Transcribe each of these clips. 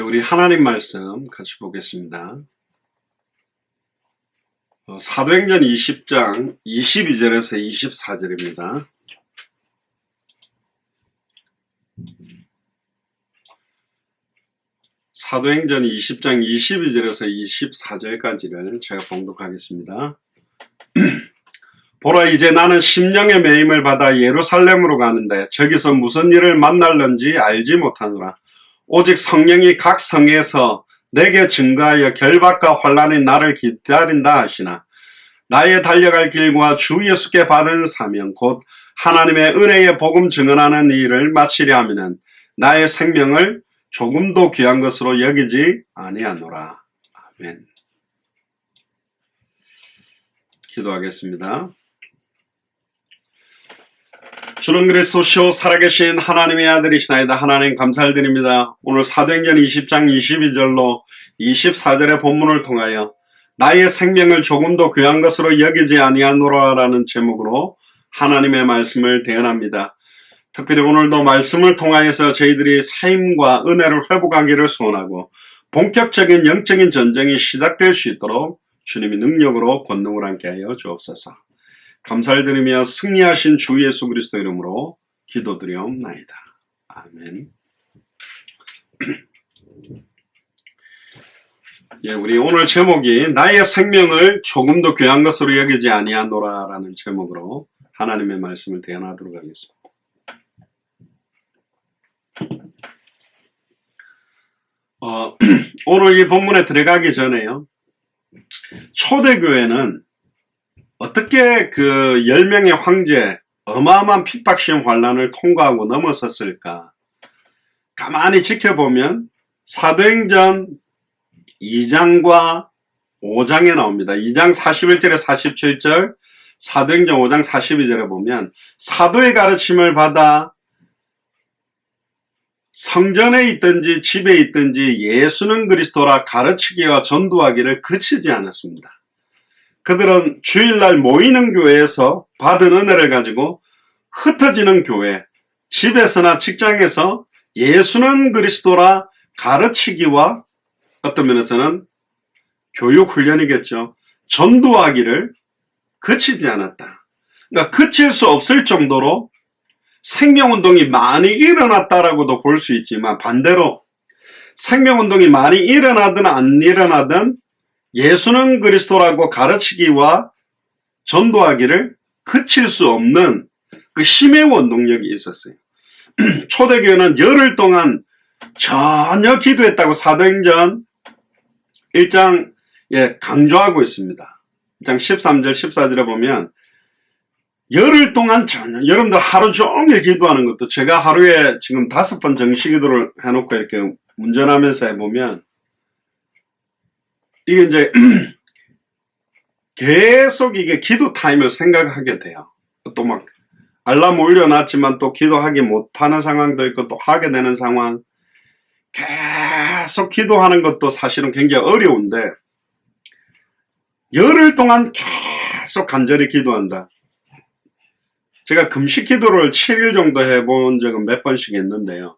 우리 하나님 말씀 같이 보겠습니다. 사도행전 20장 22절에서 24절입니다. 사도행전 20장 22절에서 24절까지를 제가 봉독하겠습니다. 보라, 이제 나는 심령의 매임을 받아 예루살렘으로 가는데 저기서 무슨 일을 만날는지 알지 못하노라. 오직 성령이 각 성에서 내게 증거하여 결박과 환난이 나를 기다린다 하시나, 나의 달려갈 길과 주 예수께 받은 사명 곧 하나님의 은혜의 복음 증언하는 일을 마치려 하면은 나의 생명을 조금도 귀한 것으로 여기지 아니하노라. 아멘. 기도하겠습니다. 주는 그리스도시요 살아계신 하나님의 아들이시나이다. 하나님 감사를 드립니다. 오늘 사도행전 20장 22절로 24절의 본문을 통하여 나의 생명을 조금도 귀한 것으로 여기지 아니하노라라는 제목으로 하나님의 말씀을 대언합니다. 특별히 오늘도 말씀을 통하여서 저희들이 세임과 은혜를 회복하기를 소원하고 본격적인 영적인 전쟁이 시작될 수 있도록 주님이 능력으로 권능을 함께 하여 주옵소서. 감사를 드리며 승리하신 주 예수 그리스도 이름으로 기도드리옵나이다. 아멘. 우리 오늘 제목이 나의 생명을 조금도 귀한 것으로 여기지 아니하노라라는 제목으로 하나님의 말씀을 대언하도록 하겠습니다. 오늘 이 본문에 들어가기 전에요, 초대교회는 어떻게 그 10명의 황제 어마어마한 핍박 시험 환난을 통과하고 넘어섰을까? 가만히 지켜보면 사도행전 2장과 5장에 나옵니다. 2장 41절에 47절, 사도행전 5장 42절에 보면 사도의 가르침을 받아 성전에 있든지 집에 있든지 예수는 그리스도라 가르치기와 전도하기를 그치지 않았습니다. 그들은 주일날 모이는 교회에서 받은 은혜를 가지고 흩어지는 교회, 집에서나 직장에서 예수는 그리스도라 가르치기와 어떤 면에서는 교육훈련이겠죠. 전도하기를 그치지 않았다. 그러니까 그칠 수 없을 정도로 생명운동이 많이 일어났다라고도 볼 수 있지만, 반대로 생명운동이 많이 일어나든 안 일어나든 예수는 그리스도라고 가르치기와 전도하기를 그칠 수 없는 그 힘의 원동력이 있었어요. 초대교회는 열흘 동안 전혀 기도했다고 사도행전 1장에 강조하고 있습니다. 1장 13절 14절에 보면 열흘 동안 전혀, 여러분들 하루 종일 기도하는 것도, 제가 하루에 지금 5번 정시기도를 해놓고 이렇게 운전하면서 해보면 이게 이제 계속 이게 기도 타임을 생각하게 돼요. 또 막 알람 올려놨지만 또 기도하기 못하는 상황도 있고 또 하게 되는 상황, 계속 기도하는 것도 사실은 굉장히 어려운데 열흘 동안 계속 간절히 기도한다. 제가 금식 기도를 7일 정도 해본 적은 몇 번씩 있는데요,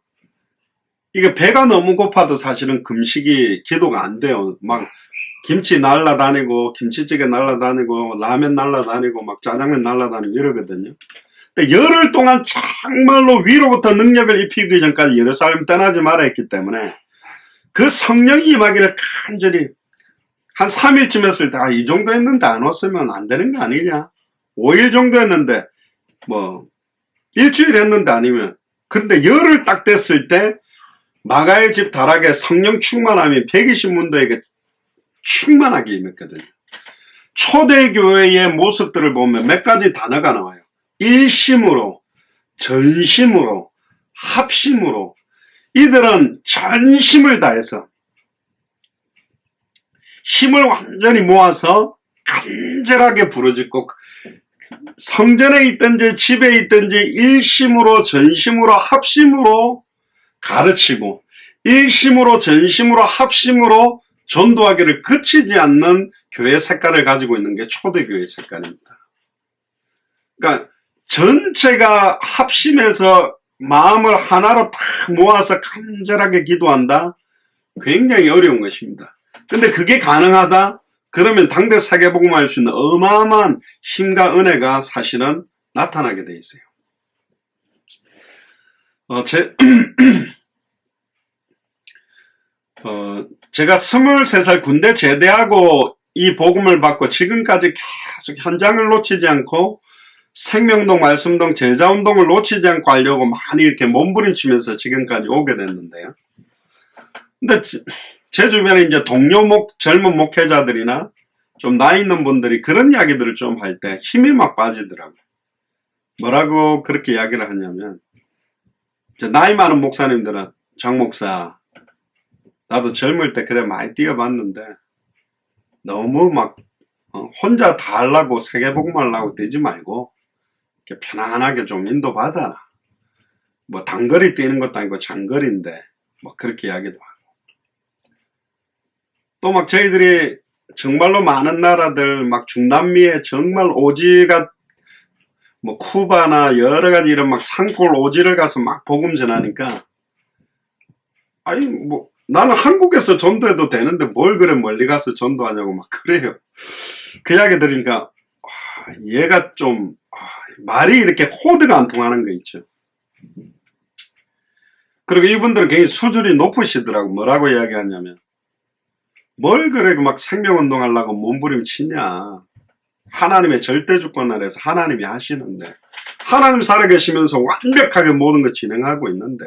이게 배가 너무 고파도 사실은 금식이 기도가 안 돼요. 막 김치 날라다니고 김치찌개 날라다니고 라면 날라다니고 막 짜장면 날라다니고 이러거든요. 근데 열흘 동안 정말로 위로부터 능력을 입히기 전까지 예루살렘 떠나지 말아 했기 때문에 그 성령이 임하기를 간절히 한 3일쯤 했을 때, 이 정도 했는데 안 왔으면 안 되는 거 아니냐, 5일 정도 했는데 뭐 일주일 했는데 아니면, 그런데 열흘 딱 됐을 때 마가의 집 다락에 성령 충만함이 120문도에게 충만하게 임했거든요. 초대교회의 모습들을 보면 몇 가지 단어가 나와요. 일심으로, 전심으로, 합심으로. 이들은 전심을 다해서 힘을 완전히 모아서 간절하게 부르짖고 성전에 있든지 집에 있든지 일심으로 전심으로 합심으로 가르치고 일심으로 전심으로 합심으로 전도하기를 그치지 않는 교회 색깔을 가지고 있는 게 초대교회 색깔입니다. 그러니까 전체가 합심해서 마음을 하나로 딱 모아서 간절하게 기도한다. 굉장히 어려운 것입니다. 근데 그게 가능하다? 그러면 당대 세계복음을 할 수 있는 어마어마한 힘과 은혜가 사실은 나타나게 돼 있어요. 제가 23살 군대 제대하고 이 복음을 받고 지금까지 계속 현장을 놓치지 않고 생명동, 말씀동, 제자운동을 놓치지 않고 하려고 많이 이렇게 몸부림치면서 지금까지 오게 됐는데요. 근데 제 주변에 이제 동료 젊은 목회자들이나 좀 나이 있는 분들이 그런 이야기들을 좀 할 때 힘이 막 빠지더라고요. 뭐라고 그렇게 이야기를 하냐면, 나이 많은 목사님들은 장 목사, 나도 젊을 때 그래 많이 뛰어봤는데 너무 막 혼자 다 하려고 세계복음 하려고 뛰지 말고 이렇게 편안하게 좀 인도받아라. 뭐 단거리 뛰는 것도 아니고 장거리인데 뭐 그렇게 이야기도 하고, 또 막 저희들이 정말로 많은 나라들 막 중남미에 정말 오지가 뭐 쿠바나 여러 가지 이런 막 산골 오지를 가서 막 복음 전하니까, 아니 뭐 나는 한국에서 전도해도 되는데 뭘 그래 멀리 가서 전도하냐고 막 그래요. 그 이야기 들으니까 얘가 좀 말이 이렇게 코드가 안 통하는 거 있죠. 그리고 이분들은 굉장히 수준이 높으시더라고. 뭐라고 이야기하냐면, 뭘 그래 막 생명운동 하려고 몸부림치냐. 하나님의 절대주권 아래서 하나님이 하시는데, 하나님 살아계시면서 완벽하게 모든 거 진행하고 있는데,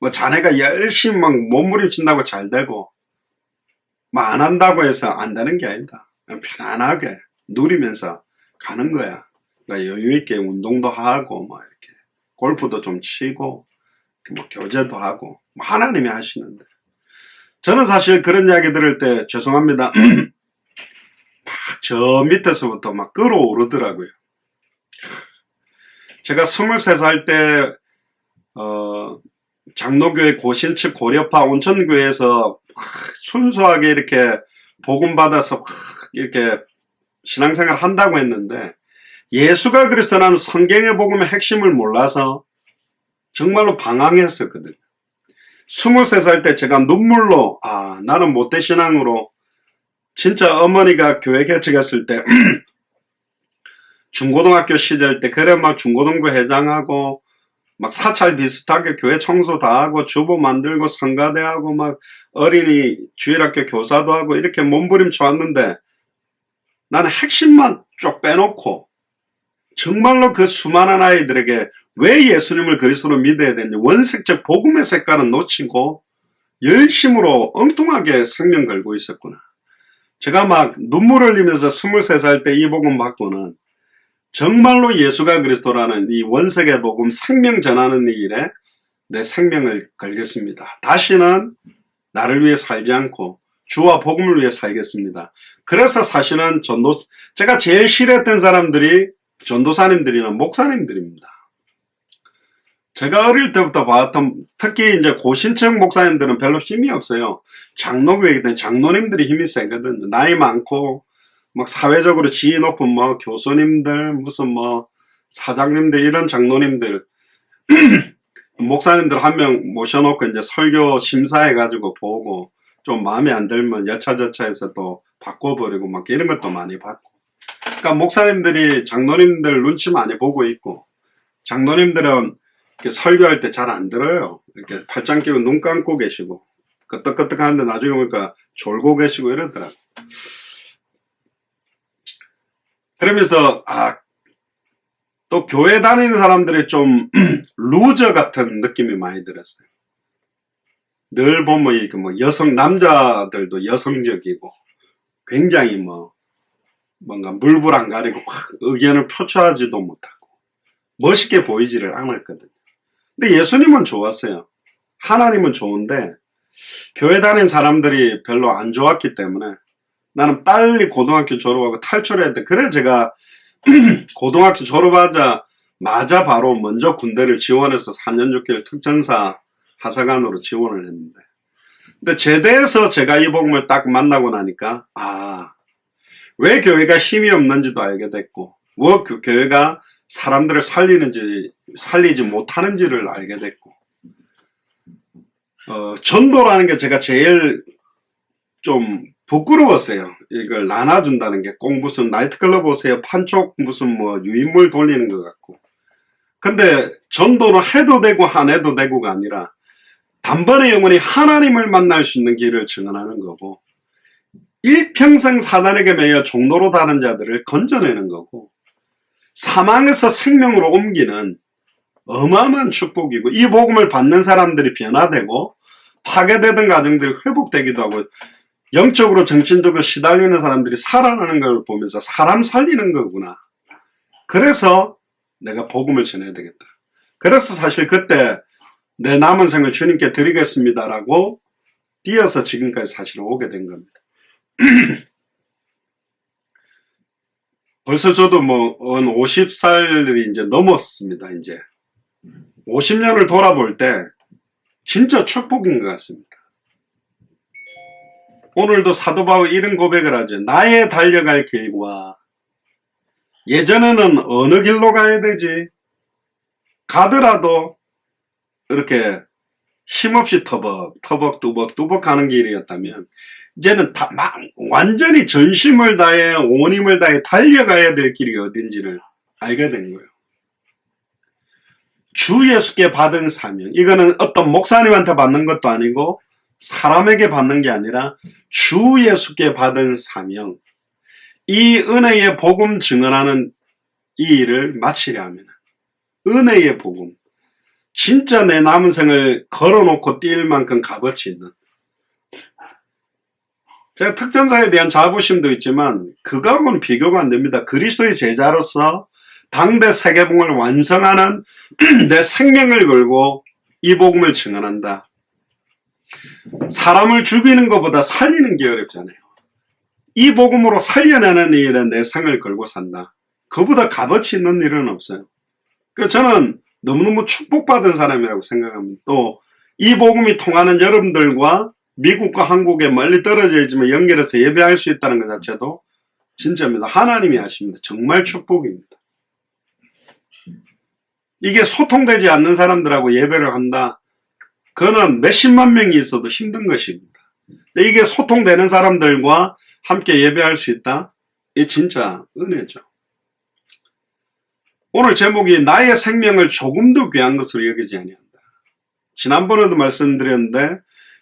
뭐 자네가 열심히 막 몸부림친다고 잘 되고 뭐 안 한다고 해서 안 되는 게 아니다. 그냥 편안하게 누리면서 가는 거야. 그러니까 여유 있게 운동도 하고 뭐 이렇게 골프도 좀 치고 뭐 교제도 하고 뭐 하나님이 하시는데, 저는 사실 그런 이야기 들을 때 죄송합니다. 막 저 밑에서부터 막 끌어오르더라고요. 제가 23살 때 장로교회 고신측 고려파 온천교회에서 순수하게 이렇게 복음 받아서 이렇게 신앙생활 한다고 했는데, 예수가 그리스도라는 성경의 복음의 핵심을 몰라서 정말로 방황했었거든요. 23살 때 제가 눈물로 나는 못된 신앙으로, 진짜 어머니가 교회 개척했을 때 중고등학교 시절 때 그래 막 중고등부 회장하고 막 사찰 비슷하게 교회 청소 다 하고 주보 만들고 성가대 하고 막 어린이 주일학교 교사도 하고 이렇게 몸부림쳐 왔는데, 나는 핵심만 쭉 빼놓고 정말로 그 수많은 아이들에게 왜 예수님을 그리스도로 믿어야 되는지 원색적 복음의 색깔은 놓치고 열심으로 엉뚱하게 생명 걸고 있었구나. 제가 막 눈물 흘리면서 23살 때 이 복음 받고는 정말로 예수가 그리스도라는 이 원색의 복음 생명 전하는 이 일에 내 생명을 걸겠습니다. 다시는 나를 위해 살지 않고 주와 복음을 위해 살겠습니다. 그래서 사실은 제가 제일 싫어했던 사람들이 전도사님들이나 목사님들입니다. 제가 어릴 때부터 봤던, 특히 이제 고신청 목사님들은 별로 힘이 없어요. 장로교회이기 때문에 장로님들이 힘이 세거든요. 나이 많고 막 사회적으로 지위 높은 뭐 교수님들, 무슨 뭐 사장님들, 이런 장로님들 목사님들 한 명 모셔놓고 이제 설교 심사해가지고 보고 좀 마음에 안 들면 여차저차해서 또 바꿔버리고 막 이런 것도 많이 받고. 그러니까 목사님들이 장로님들 눈치 많이 보고 있고, 장로님들은 이렇게 설교할 때 잘 안 들어요. 이렇게 팔짱 끼고 눈 감고 계시고 끄떡끄떡 하는데 나중에 보니까 졸고 계시고 이러더라고요. 그러면서 또 교회 다니는 사람들이 좀 루저 같은 느낌이 많이 들었어요. 늘 보면 여성 남자들도 여성적이고 굉장히 뭔가 물불 안 가리고 막 의견을 표출하지도 못하고 멋있게 보이지를 않았거든요. 근데 예수님은 좋았어요. 하나님은 좋은데 교회 다니는 사람들이 별로 안 좋았기 때문에 나는 빨리 고등학교 졸업하고 탈출해야 돼. 그래 제가 고등학교 졸업하자마자 바로 먼저 군대를 지원해서 4년 6개월 특전사 하사관으로 지원을 했는데, 근데 제대해서 제가 이 복음을 딱 만나고 나니까 왜 교회가 힘이 없는지도 알게 됐고, 왜 교회가 사람들을 살리지 못하는지를 알게 됐고, 전도라는 게 제가 제일 좀 부끄러웠어요. 이걸 나눠준다는 게 꼭 무슨 나이트클럽 오세요. 판촉 무슨 뭐 유인물 돌리는 것 같고. 근데 전도는 해도 되고 안 해도 되고가 아니라 단번에 영원히 하나님을 만날 수 있는 길을 증언하는 거고, 일평생 사단에게 매여 종로로 다른 자들을 건져내는 거고, 사망에서 생명으로 옮기는 어마어마한 축복이고, 이 복음을 받는 사람들이 변화되고 파괴되던 가정들이 회복되기도 하고, 영적으로 정신적으로 시달리는 사람들이 살아나는 걸 보면서 사람 살리는 거구나. 그래서 내가 복음을 전해야 되겠다. 그래서 사실 그때 내 남은 생을 주님께 드리겠습니다라고 뛰어서 지금까지 사실 오게 된 겁니다. 벌써 저도 뭐 50살이 이제 넘었습니다. 이제 50년을 돌아볼 때 진짜 축복인 것 같습니다. 오늘도 사도 바울 이런 고백을 하죠. 나의 달려갈 길과, 예전에는 어느 길로 가야 되지? 가더라도 이렇게 힘없이 뚜벅 가는 길이었다면, 이제는 완전히 전심을 다해 온 힘을 다해 달려가야 될 길이 어딘지를 알게 된 거예요. 주 예수께 받은 사명, 이거는 어떤 목사님한테 받는 것도 아니고 사람에게 받는 게 아니라 주 예수께 받은 사명, 이 은혜의 복음 증언하는 이 일을 마치려 하면, 은혜의 복음, 진짜 내 남은 생을 걸어놓고 뛸 만큼 값어치 있는, 제가 특전사에 대한 자부심도 있지만 그거하고는 비교가 안 됩니다. 그리스도의 제자로서 당대 세계복음을 완성하는 내 생명을 걸고 이 복음을 증언한다. 사람을 죽이는 것보다 살리는 게 어렵잖아요. 이 복음으로 살려내는 일에 내 생을 걸고 산다. 그보다 값어치 있는 일은 없어요. 그러니까 저는 너무너무 축복받은 사람이라고 생각합니다. 또 이 복음이 통하는 여러분들과 미국과 한국에 멀리 떨어져 있지만 연결해서 예배할 수 있다는 것 자체도 진짜입니다. 하나님이 하십니다. 정말 축복입니다. 이게 소통되지 않는 사람들하고 예배를 한다. 그거는 몇십만 명이 있어도 힘든 것입니다. 근데 이게 소통되는 사람들과 함께 예배할 수 있다. 이게 진짜 은혜죠. 오늘 제목이 나의 생명을 조금도 귀한 것으로 여기지 아니한다. 지난번에도 말씀드렸는데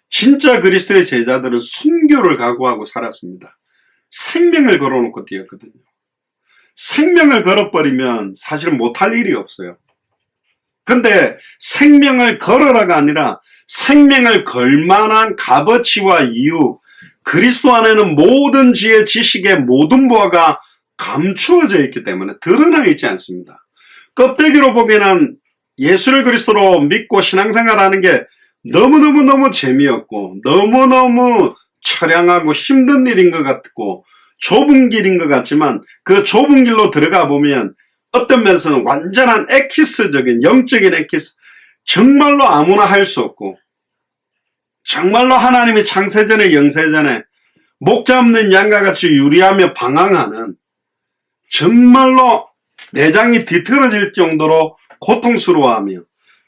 진짜 그리스도의 제자들은 순교를 각오하고 살았습니다. 생명을 걸어놓고 뛰었거든요. 생명을 걸어버리면 사실은 못할 일이 없어요. 근데 생명을 걸어라가 아니라 생명을 걸만한 값어치와 이유, 그리스도 안에는 모든 지혜, 지식의 모든 보화가 감추어져 있기 때문에 드러나 있지 않습니다. 껍데기로 보기에는 예수를 그리스도로 믿고 신앙생활하는 게 너무너무 재미없고 너무너무 처량하고 힘든 일인 것 같고 좁은 길인 것 같지만, 그 좁은 길로 들어가 보면 어떤 면에서는 완전한 엑기스적인 영적인 엑기스, 정말로 아무나 할 수 없고, 정말로 하나님이 창세전에 영세전에 목 잡는 양과 같이 유리하며 방황하는, 정말로 내장이 뒤틀어질 정도로 고통스러워하며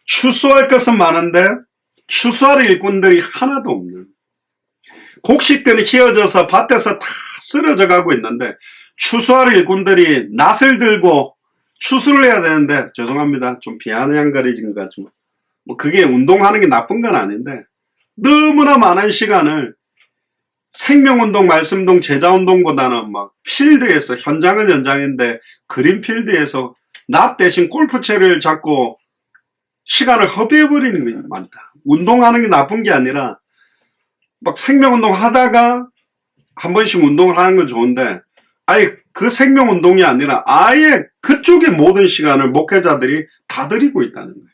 추수할 것은 많은데 추수할 일꾼들이 하나도 없는, 곡식들이 휘어져서 밭에서 다 쓰러져 가고 있는데 추수할 일꾼들이 낫을 들고 추수를 해야 되는데, 죄송합니다, 좀 비아냥거리진 것 같지만 뭐 그게 운동하는 게 나쁜 건 아닌데, 너무나 많은 시간을 생명운동, 말씀운동, 제자운동보다는 막 필드에서, 현장은 현장인데 그린필드에서 낫 대신 골프채를 잡고 시간을 허비해버리는 게 많다. 운동하는 게 나쁜 게 아니라 막 생명운동 하다가 한 번씩 운동을 하는 건 좋은데, 아예 그 생명운동이 아니라 아예 그쪽의 모든 시간을 목회자들이 다 드리고 있다는 거예요.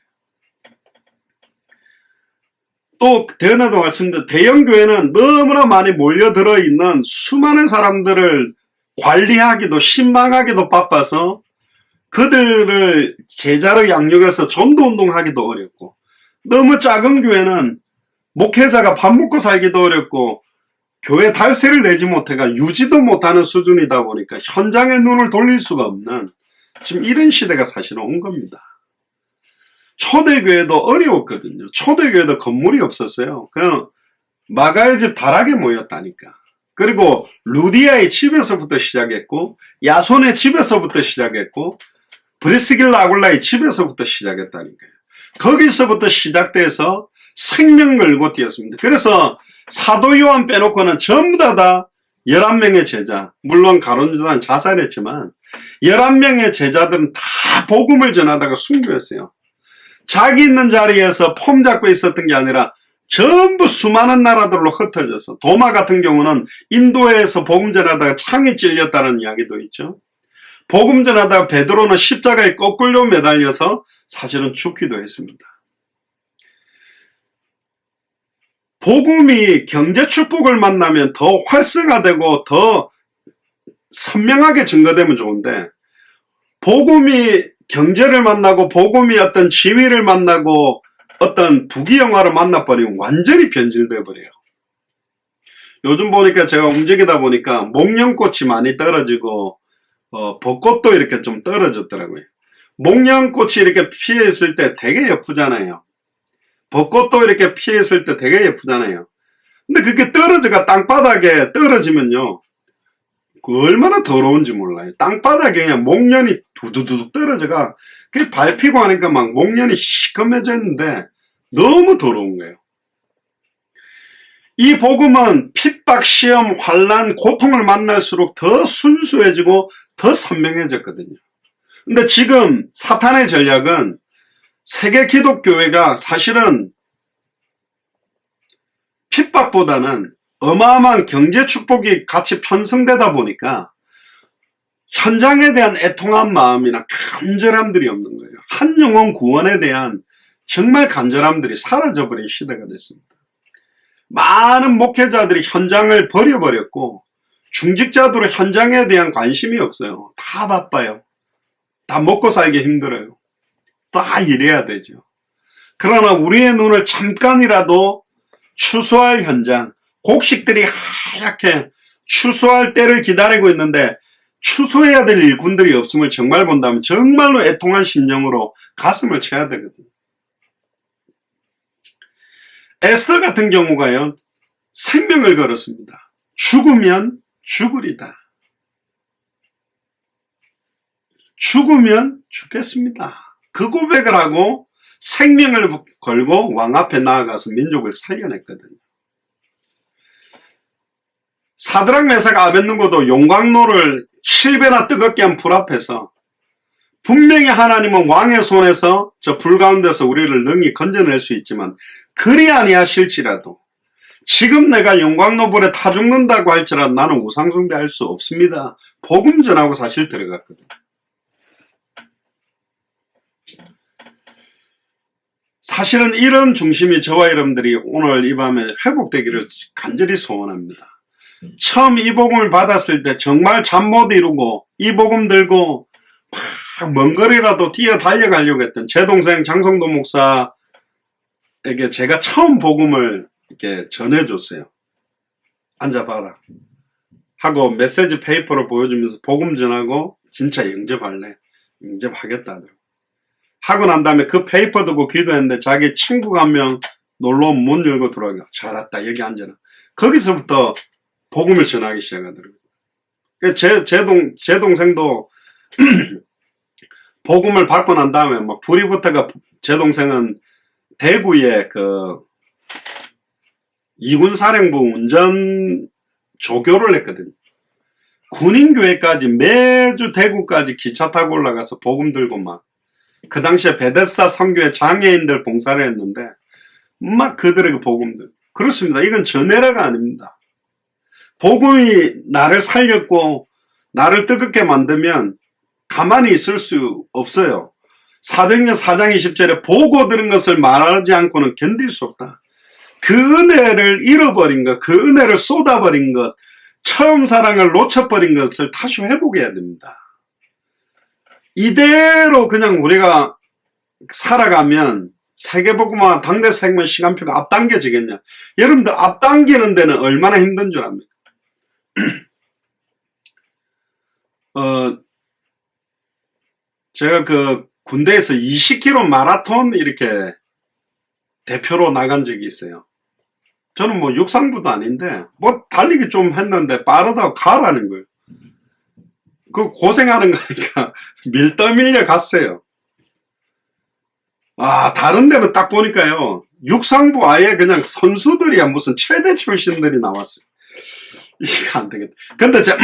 또 대연에도 말씀드린 대형교회는 너무나 많이 몰려들어 있는 수많은 사람들을 관리하기도 신방하기도 바빠서 그들을 제자로 양육해서 전도운동하기도 어렵고, 너무 작은 교회는 목회자가 밥 먹고 살기도 어렵고 교회 달세를 내지 못해가 유지도 못하는 수준이다 보니까 현장에 눈을 돌릴 수가 없는 지금 이런 시대가 사실은 온 겁니다. 초대교회도 어려웠거든요. 초대교회도 건물이 없었어요. 그냥 마가의 집 다락에 모였다니까. 그리고 루디아의 집에서부터 시작했고, 야손의 집에서부터 시작했고, 브리스길라 아굴라의 집에서부터 시작했다니까요. 거기서부터 시작돼서 생명 걸고 뛰었습니다. 그래서 사도 요한 빼놓고는 전부 다 11명의 제자, 물론 가룟유다는 자살했지만 11명의 제자들은 다 복음을 전하다가 순교했어요. 자기 있는 자리에서 폼 잡고 있었던 게 아니라 전부 수많은 나라들로 흩어져서, 도마 같은 경우는 인도에서 복음 전하다가 창에 찔렸다는 이야기도 있죠. 복음 전하다가 베드로는 십자가에 거꾸로 매달려서 사실은 죽기도 했습니다. 복음이 경제 축복을 만나면 더 활성화되고 더 선명하게 증거되면 좋은데, 복음이 경제를 만나고 복음이 어떤 지위를 만나고 어떤 부귀영화를 만나버리면 완전히 변질돼 버려요. 요즘 보니까 제가 움직이다 보니까 목련꽃이 많이 떨어지고 벚꽃도 이렇게 좀 떨어졌더라고요. 목련꽃이 이렇게 피어 있을 때 되게 예쁘잖아요. 벚꽃도 이렇게 피어 있을 때 되게 예쁘잖아요. 근데 그게 떨어져가 땅바닥에 떨어지면요, 얼마나 더러운지 몰라요. 땅바닥에 그냥 목련이 두두두둑 떨어져가 그게 밟히고 하니까 막 목련이 시커매져 있는데 너무 더러운 거예요. 이 복음은 핍박, 시험, 환난, 고통을 만날수록 더 순수해지고 더 선명해졌거든요. 근데 지금 사탄의 전략은 세계 기독교회가 사실은 핍박보다는 어마어마한 경제 축복이 같이 편성되다 보니까 현장에 대한 애통한 마음이나 간절함들이 없는 거예요. 한 영혼 구원에 대한 정말 간절함들이 사라져버린 시대가 됐습니다. 많은 목회자들이 현장을 버려버렸고 중직자들은 현장에 대한 관심이 없어요. 다 바빠요. 다 먹고 살기 힘들어요. 다 일해야 되죠. 그러나 우리의 눈을 잠깐이라도 추수할 현장, 곡식들이 하얗게 추수할 때를 기다리고 있는데 추수해야 될 일꾼들이 없음을 정말 본다면 정말로 애통한 심정으로 가슴을 쳐야 되거든요. 에스더 같은 경우가요, 생명을 걸었습니다. 죽으면 죽으리다. 죽으면 죽겠습니다. 그 고백을 하고 생명을 걸고 왕 앞에 나아가서 민족을 살려냈거든요. 사드락 메삭 아벳느고도 용광로를 7배나 뜨겁게 한 불 앞에서 분명히 하나님은 왕의 손에서 저 불 가운데서 우리를 능히 건져낼 수 있지만 그리 아니하실지라도 지금 내가 용광로 불에 타 죽는다고 할지라도 나는 우상 숭배할 수 없습니다. 복음 전하고 사실 들어갔거든요. 사실은 이런 중심이 저와 여러분들이 오늘 이 밤에 회복되기를 간절히 소원합니다. 처음 이 복음을 받았을 때 정말 잠 못 이루고 이 복음 들고 막 먼 거리라도 뛰어 달려가려고 했던 제 동생 장성도 목사에게 제가 처음 복음을 이렇게 전해줬어요. 앉아봐라 하고 메시지 페이퍼를 보여주면서 복음 전하고 진짜 영접할래? 영접하겠다 하고 난 다음에 그 페이퍼 두고 기도했는데 자기 친구가 한 명 놀러 오면 문 열고 들어가고 잘 왔다 여기 앉아라. 거기서부터 복음을 전하기 시작하더라고요. 제 동생도 복음을 받고 난 다음에 막 불이 붙어가 제 동생은 대구에 그 이군사령부 운전 조교를 했거든요. 군인교회까지 매주 대구까지 기차 타고 올라가서 복음 들고 막 그 당시에 베데스다 선교회 장애인들 봉사를 했는데 막 그들에게 복음들. 그렇습니다. 이건 전해라가 아닙니다. 복음이 나를 살렸고 나를 뜨겁게 만들면 가만히 있을 수 없어요. 사도행전 4장 20절에 보고 들은 것을 말하지 않고는 견딜 수 없다. 그 은혜를 잃어버린 것, 그 은혜를 쏟아버린 것, 처음 사랑을 놓쳐버린 것을 다시 회복해야 됩니다. 이대로 그냥 우리가 살아가면 세계복음화 당대생명 시간표가 앞당겨지겠냐. 여러분들 앞당기는 데는 얼마나 힘든 줄 압니까? 제가 그 군대에서 20km 마라톤 이렇게 대표로 나간 적이 있어요. 저는 뭐 육상부도 아닌데 뭐 달리기 좀 했는데 빠르다고 가라는 거예요. 그 고생하는 거니까 밀떠밀려 갔어요. 아, 다른 데는 딱 보니까요, 육상부 아예 그냥 선수들이야, 무슨 최대 출신들이 나왔어. 이거 안 되겠다. 근데 저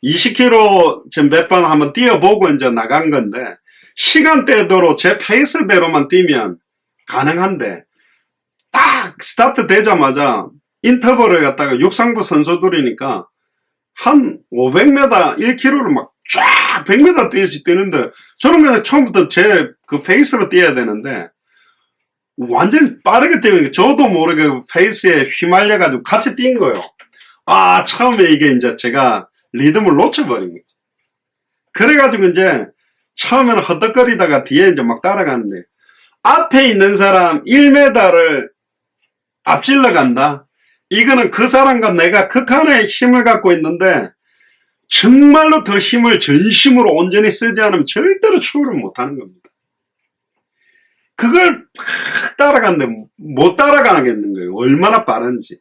20km 지금 몇 번 한번 뛰어보고 이제 나간 건데, 시간대대로 제 페이스대로만 뛰면 가능한데, 딱 스타트 되자마자 인터벌을 갖다가 육상부 선수들이니까 한 500m, 1km를 막 쫙 100m 뛰듯이 뛰는데, 저는 그냥 처음부터 제 그 페이스로 뛰어야 되는데, 완전히 빠르게 뛰니까 저도 모르게 그 페이스에 휘말려가지고 같이 뛴 거예요. 아, 처음에 이게 이제 제가 리듬을 놓쳐버린 거죠. 그래가지고 이제 처음에는 허덕거리다가 뒤에 이제 막 따라가는데, 앞에 있는 사람 1m를 앞질러 간다? 이거는 그 사람과 내가 극한의 힘을 갖고 있는데, 정말로 더 힘을 전심으로 온전히 쓰지 않으면 절대로 추월을 못하는 겁니다. 그걸 팍 따라갔는데 못 따라가겠는 거예요. 얼마나 빠른지.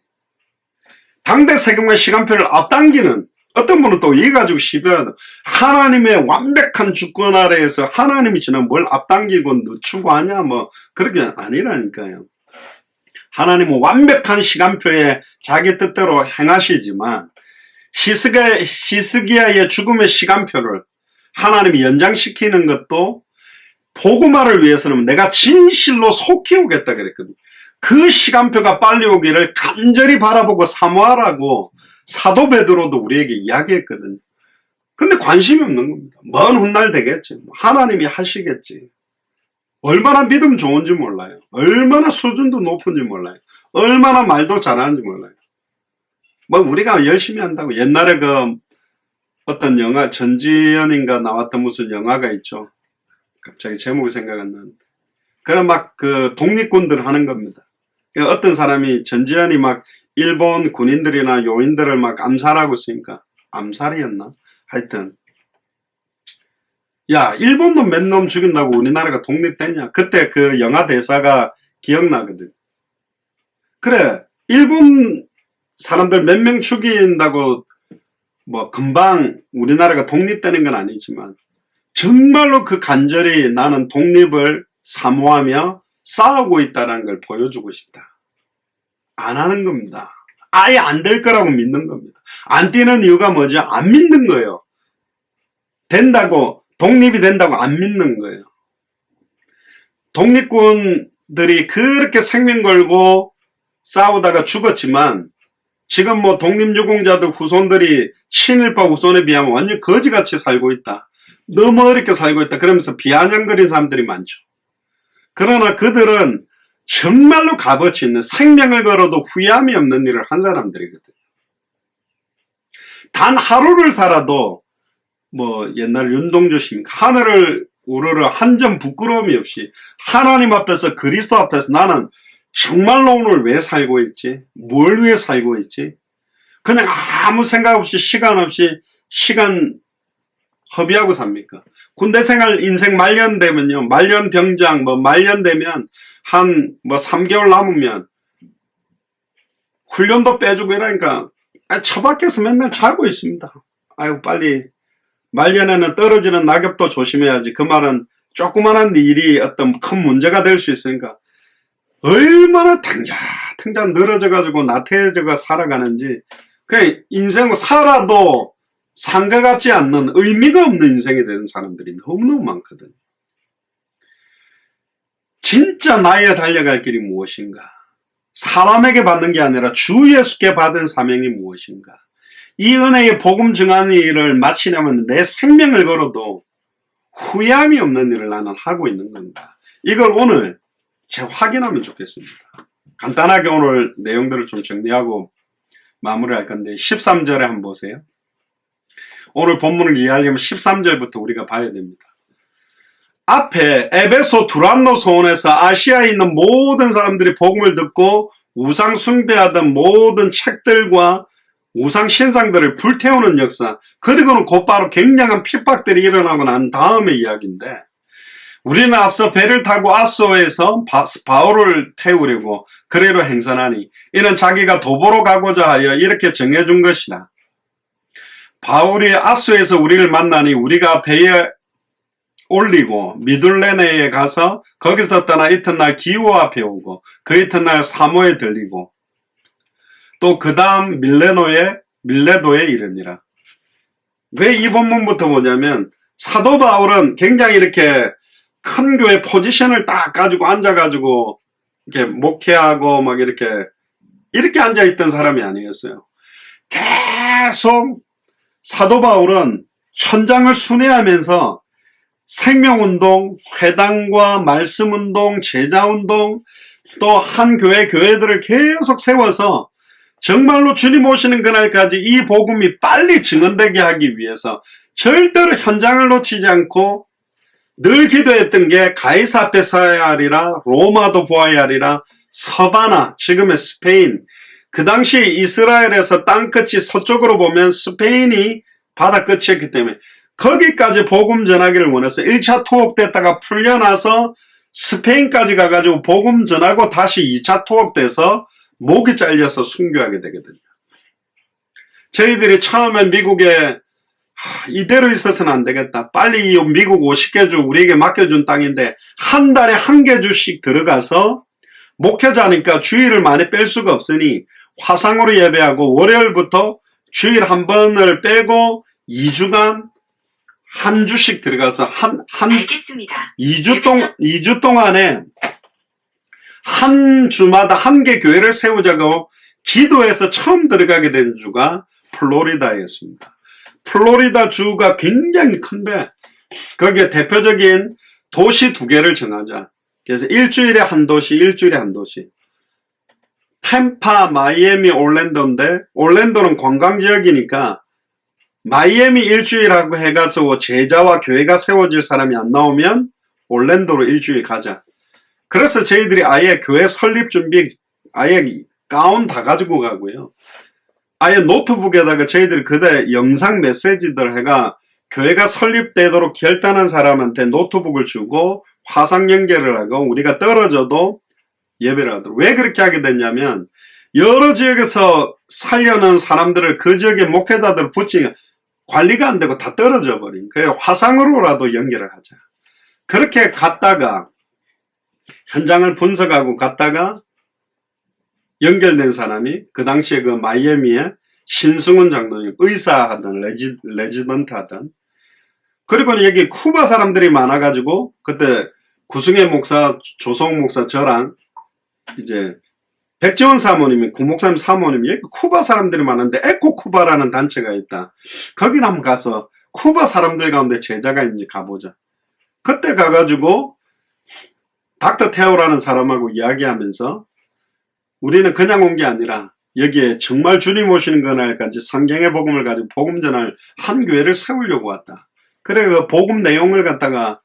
당대 세금과 시간표를 앞당기는, 어떤 분은 또 이거 가지고 시비하다. 하나님의 완벽한 주권 아래에서 하나님이 지금 뭘 앞당기고 늦추고 하냐, 뭐 그렇게 아니라니까요. 하나님은 완벽한 시간표에 자기 뜻대로 행하시지만 히스기야의 죽음의 시간표를 하나님이 연장시키는 것도 복음화를 위해서는 내가 진실로 속히 오겠다 그랬거든요. 그 시간표가 빨리 오기를 간절히 바라보고 사모하라고 사도 베드로도 우리에게 이야기했거든요. 근데 관심이 없는 겁니다. 먼 훗날 되겠지. 하나님이 하시겠지. 얼마나 믿음 좋은지 몰라요. 얼마나 수준도 높은지 몰라요. 얼마나 말도 잘하는지 몰라요. 뭐 우리가 열심히 한다고. 옛날에 그 어떤 영화, 전지현인가 나왔던 무슨 영화가 있죠. 갑자기 제목이 생각 안 나는데. 그래 막 그 독립군들 하는 겁니다. 어떤 사람이 전지현이 막 일본 군인들이나 요인들을 막 암살하고 있으니까, 암살이었나? 하여튼 야, 일본도 몇 놈 죽인다고 우리나라가 독립됐냐? 그때 그 영화 대사가 기억나거든. 그래, 일본 사람들 몇 명 죽인다고 뭐 금방 우리나라가 독립되는 건 아니지만 정말로 그 간절히 나는 독립을 사모하며 싸우고 있다는 걸 보여주고 싶다. 안 하는 겁니다. 아예 안 될 거라고 믿는 겁니다. 안 뛰는 이유가 뭐죠? 안 믿는 거예요. 된다고, 독립이 된다고 안 믿는 거예요. 독립군들이 그렇게 생명 걸고 싸우다가 죽었지만 지금 뭐 독립유공자들 후손들이 친일파 후손에 비하면 완전 거지같이 살고 있다. 너무 어렵게 살고 있다. 그러면서 비아냥거리는 사람들이 많죠. 그러나 그들은 정말로 값어치 있는, 생명을 걸어도 후회함이 없는 일을 한 사람들이거든요. 단 하루를 살아도 뭐 옛날 윤동주 씨입니까? 하늘을 우러러 한 점 부끄러움이 없이 하나님 앞에서, 그리스도 앞에서 나는 정말로 오늘 왜 살고 있지? 뭘 위해 살고 있지? 그냥 아무 생각 없이, 시간 없이 시간 허비하고 삽니까? 군대 생활 인생 말년되면요, 말년병장 뭐 말년되면 한 뭐 3개월 남으면 훈련도 빼주고 이러니까 처박혀서 맨날 자고 있습니다. 아이고 빨리 말년에는 떨어지는 낙엽도 조심해야지. 그 말은 조그만한 일이 어떤 큰 문제가 될 수 있으니까 얼마나 탱자탱자 늘어져가지고 나태해져가 살아가는지. 그냥 인생을 살아도 산 것 같지 않는, 의미가 없는 인생이 되는 사람들이 너무너무 많거든. 진짜 나의 달려갈 길이 무엇인가? 사람에게 받는 게 아니라 주 예수께 받은 사명이 무엇인가? 이 은혜의 복음 증하는 일을 마치려면 내 생명을 걸어도 후회함이 없는 일을 나는 하고 있는 겁니다. 이걸 오늘 제가 확인하면 좋겠습니다. 간단하게 오늘 내용들을 좀 정리하고 마무리할 건데 13절에 한번 보세요. 오늘 본문을 이해하려면 13절부터 우리가 봐야 됩니다. 앞에 에베소 두란노 소원에서 아시아에 있는 모든 사람들이 복음을 듣고 우상 숭배하던 모든 책들과 우상 신상들을 불태우는 역사, 그리고는 곧바로 굉장한 핍박들이 일어나고 난 다음의 이야기인데, 우리는 앞서 배를 타고 아소에서 바울을 태우려고 그래로 행선하니 이는 자기가 도보로 가고자 하여 이렇게 정해준 것이다. 바울이 아소에서 우리를 만나니 우리가 배에 올리고 미둘레네에 가서 거기서 떠나 이튿날 기호 앞에 오고 그 이튿날 사모에 들리고 또 그 다음 밀레도에 이르니라. 왜 이 본문부터 보냐면 사도 바울은 굉장히 이렇게 큰 교회 포지션을 딱 가지고 앉아가지고 이렇게 목회하고 막 이렇게 앉아있던 사람이 아니었어요. 계속 사도 바울은 현장을 순회하면서 생명운동, 회당과 말씀운동, 제자운동, 또 한 교회들을 계속 세워서 정말로 주님 오시는 그날까지 이 복음이 빨리 증언되게 하기 위해서 절대로 현장을 놓치지 않고 늘 기도했던 게 가이사 앞에 서야 하리라, 로마도 보아야 하리라, 서바나, 지금의 스페인, 그 당시 이스라엘에서 땅끝이 서쪽으로 보면 스페인이 바다 끝이었기 때문에 거기까지 복음 전하기를 원해서 1차 투옥됐다가 풀려나서 스페인까지 가가지고 복음 전하고 다시 2차 투옥돼서 목이 잘려서 순교하게 되거든요. 저희들이 처음에 미국에 이대로 있어서는 안 되겠다. 빨리 이 미국 50개주 우리에게 맡겨준 땅인데 한 달에 1개주씩 들어가서 목회자니까 주일을 많이 뺄 수가 없으니 화상으로 예배하고 월요일부터 주일 한 번을 빼고 2주간 한 주씩 들어가서 알겠습니다. 2주 동안에 한 주마다 한 개 교회를 세우자고 기도해서 처음 들어가게 된 주가 플로리다였습니다. 플로리다 주가 굉장히 큰데 거기에 대표적인 도시 2개를 정하자. 그래서 일주일에 한 도시. 템파, 마이애미, 올랜도인데 올랜도는 관광지역이니까 마이애미 일주일하고 해가지고 제자와 교회가 세워질 사람이 안 나오면 올랜도로 일주일 가자. 그래서 저희들이 아예 교회 설립 준비 아예 가운 다 가지고 가고요. 아예 노트북에다가 저희들이 그때 영상 메시지들 해가 교회가 설립되도록 결단한 사람한테 노트북을 주고 화상 연결을 하고 우리가 떨어져도 예배를 하도록. 왜 그렇게 하게 됐냐면 여러 지역에서 살려는 사람들을 그 지역의 목회자들 붙이면 관리가 안 되고 다 떨어져 버린. 그래서 화상으로라도 연결을 하자. 그렇게 갔다가 현장을 분석하고 갔다가 연결된 사람이 그 당시에 그 마이애미에 신승훈 장로님 의사 하던 레지던트 하던 그리고 여기 쿠바 사람들이 많아가지고 그때 구승혜 목사, 조성 목사 저랑 이제 백지원 사모님이 구목사님 사모님이 여기 쿠바 사람들이 많은데 에코 쿠바라는 단체가 있다. 거기는 한번 가서 쿠바 사람들 가운데 제자가 있는지 가보자. 그때 가가지고 닥터 테오라는 사람하고 이야기하면서 우리는 그냥 온 게 아니라 여기에 정말 주님 오시는 그날까지 성경의 복음을 가지고 복음 전할 한 교회를 세우려고 왔다. 그래 그 복음 내용을 갖다가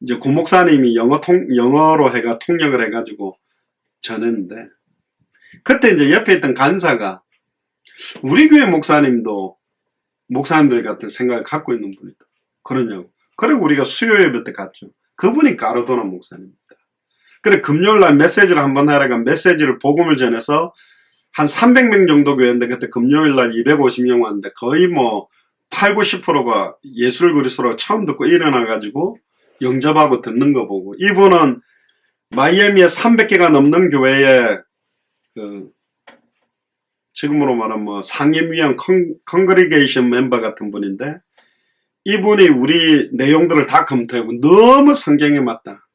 이제 구목사님이 영어로 해가 통역을 해가지고 전했는데 그때 이제 옆에 있던 간사가 우리 교회 목사님도 목사님들 같은 생각을 갖고 있는 분이다. 그러냐고. 그리고 우리가 수요일부터 갔죠. 그분이 까르도나 목사님입니다. 그래 금요일날 메시지를 한번 하라가 메시지를 복음을 전해서 한 300명 정도 교회인데 그때 금요일날 250명 왔는데 거의 뭐 80~90%가 예술 그리스도로 처음 듣고 일어나가지고 영접하고 듣는 거 보고 이분은 마이애미에 300개가 넘는 교회에 그 지금으로 말하면 뭐 상임위원 컨그리게이션 멤버 같은 분인데 이분이 우리 내용들을 다 검토하고 너무 성경에 맞다.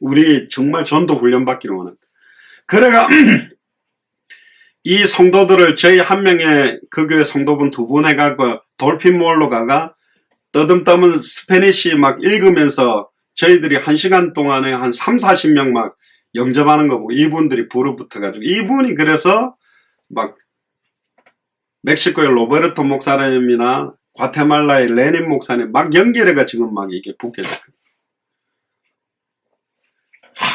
우리 정말 전도 훈련 받기를 원한다. 그래가 이 성도들을 저희 한 명의 그 교회 성도분 2분 해가고 돌핀몰로 가가 떠듬떠듬 스페니쉬 막 읽으면서 저희들이 1시간 동안에 한 30~40명 막 영접하는 거 보고 이분들이 부르붙어가지고 이분이 그래서 막 멕시코의 로베르토 목사님이나 과테말라의 레닌 목사님 막 연결해가 지금 막 이게 붙게 됐거든요.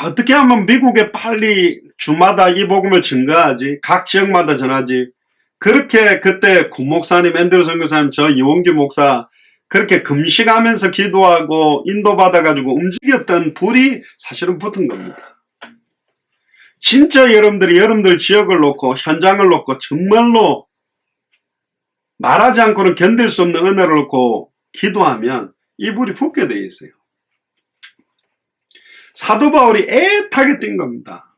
어떻게 하면 미국에 빨리 주마다 이 복음을 증거하지? 각 지역마다 전하지? 그렇게 그때 구목사님, 앤드루 선교사님, 저 이원규 목사 그렇게 금식하면서 기도하고 인도받아가지고 움직였던 불이 사실은 붙은 겁니다. 진짜 여러분들 지역을 놓고 현장을 놓고 정말로 말하지 않고는 견딜 수 없는 은혜를 놓고 기도하면 이 불이 붙게 되어 있어요. 사도 바울이 애타게 뛴 겁니다.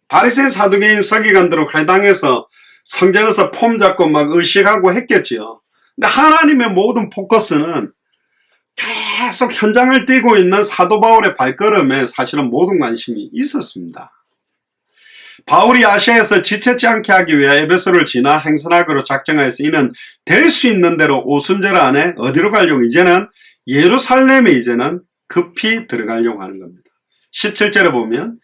바리새인 사두개인 서기관들은 회당에서 성전에서 폼 잡고 막 의식하고 했겠지요. 근데 하나님의 모든 포커스는 계속 현장을 뛰고 있는 사도 바울의 발걸음에 사실은 모든 관심이 있었습니다. 바울이 아시아에서 지체치 않게 하기 위해 에베소를 지나 행선하기로 작정하여서 이는 될 수 있는 대로 오순절 안에 어디로 가려고 이제는 예루살렘에 이제는 급히 들어가려고 하는 겁니다. 17절에 보면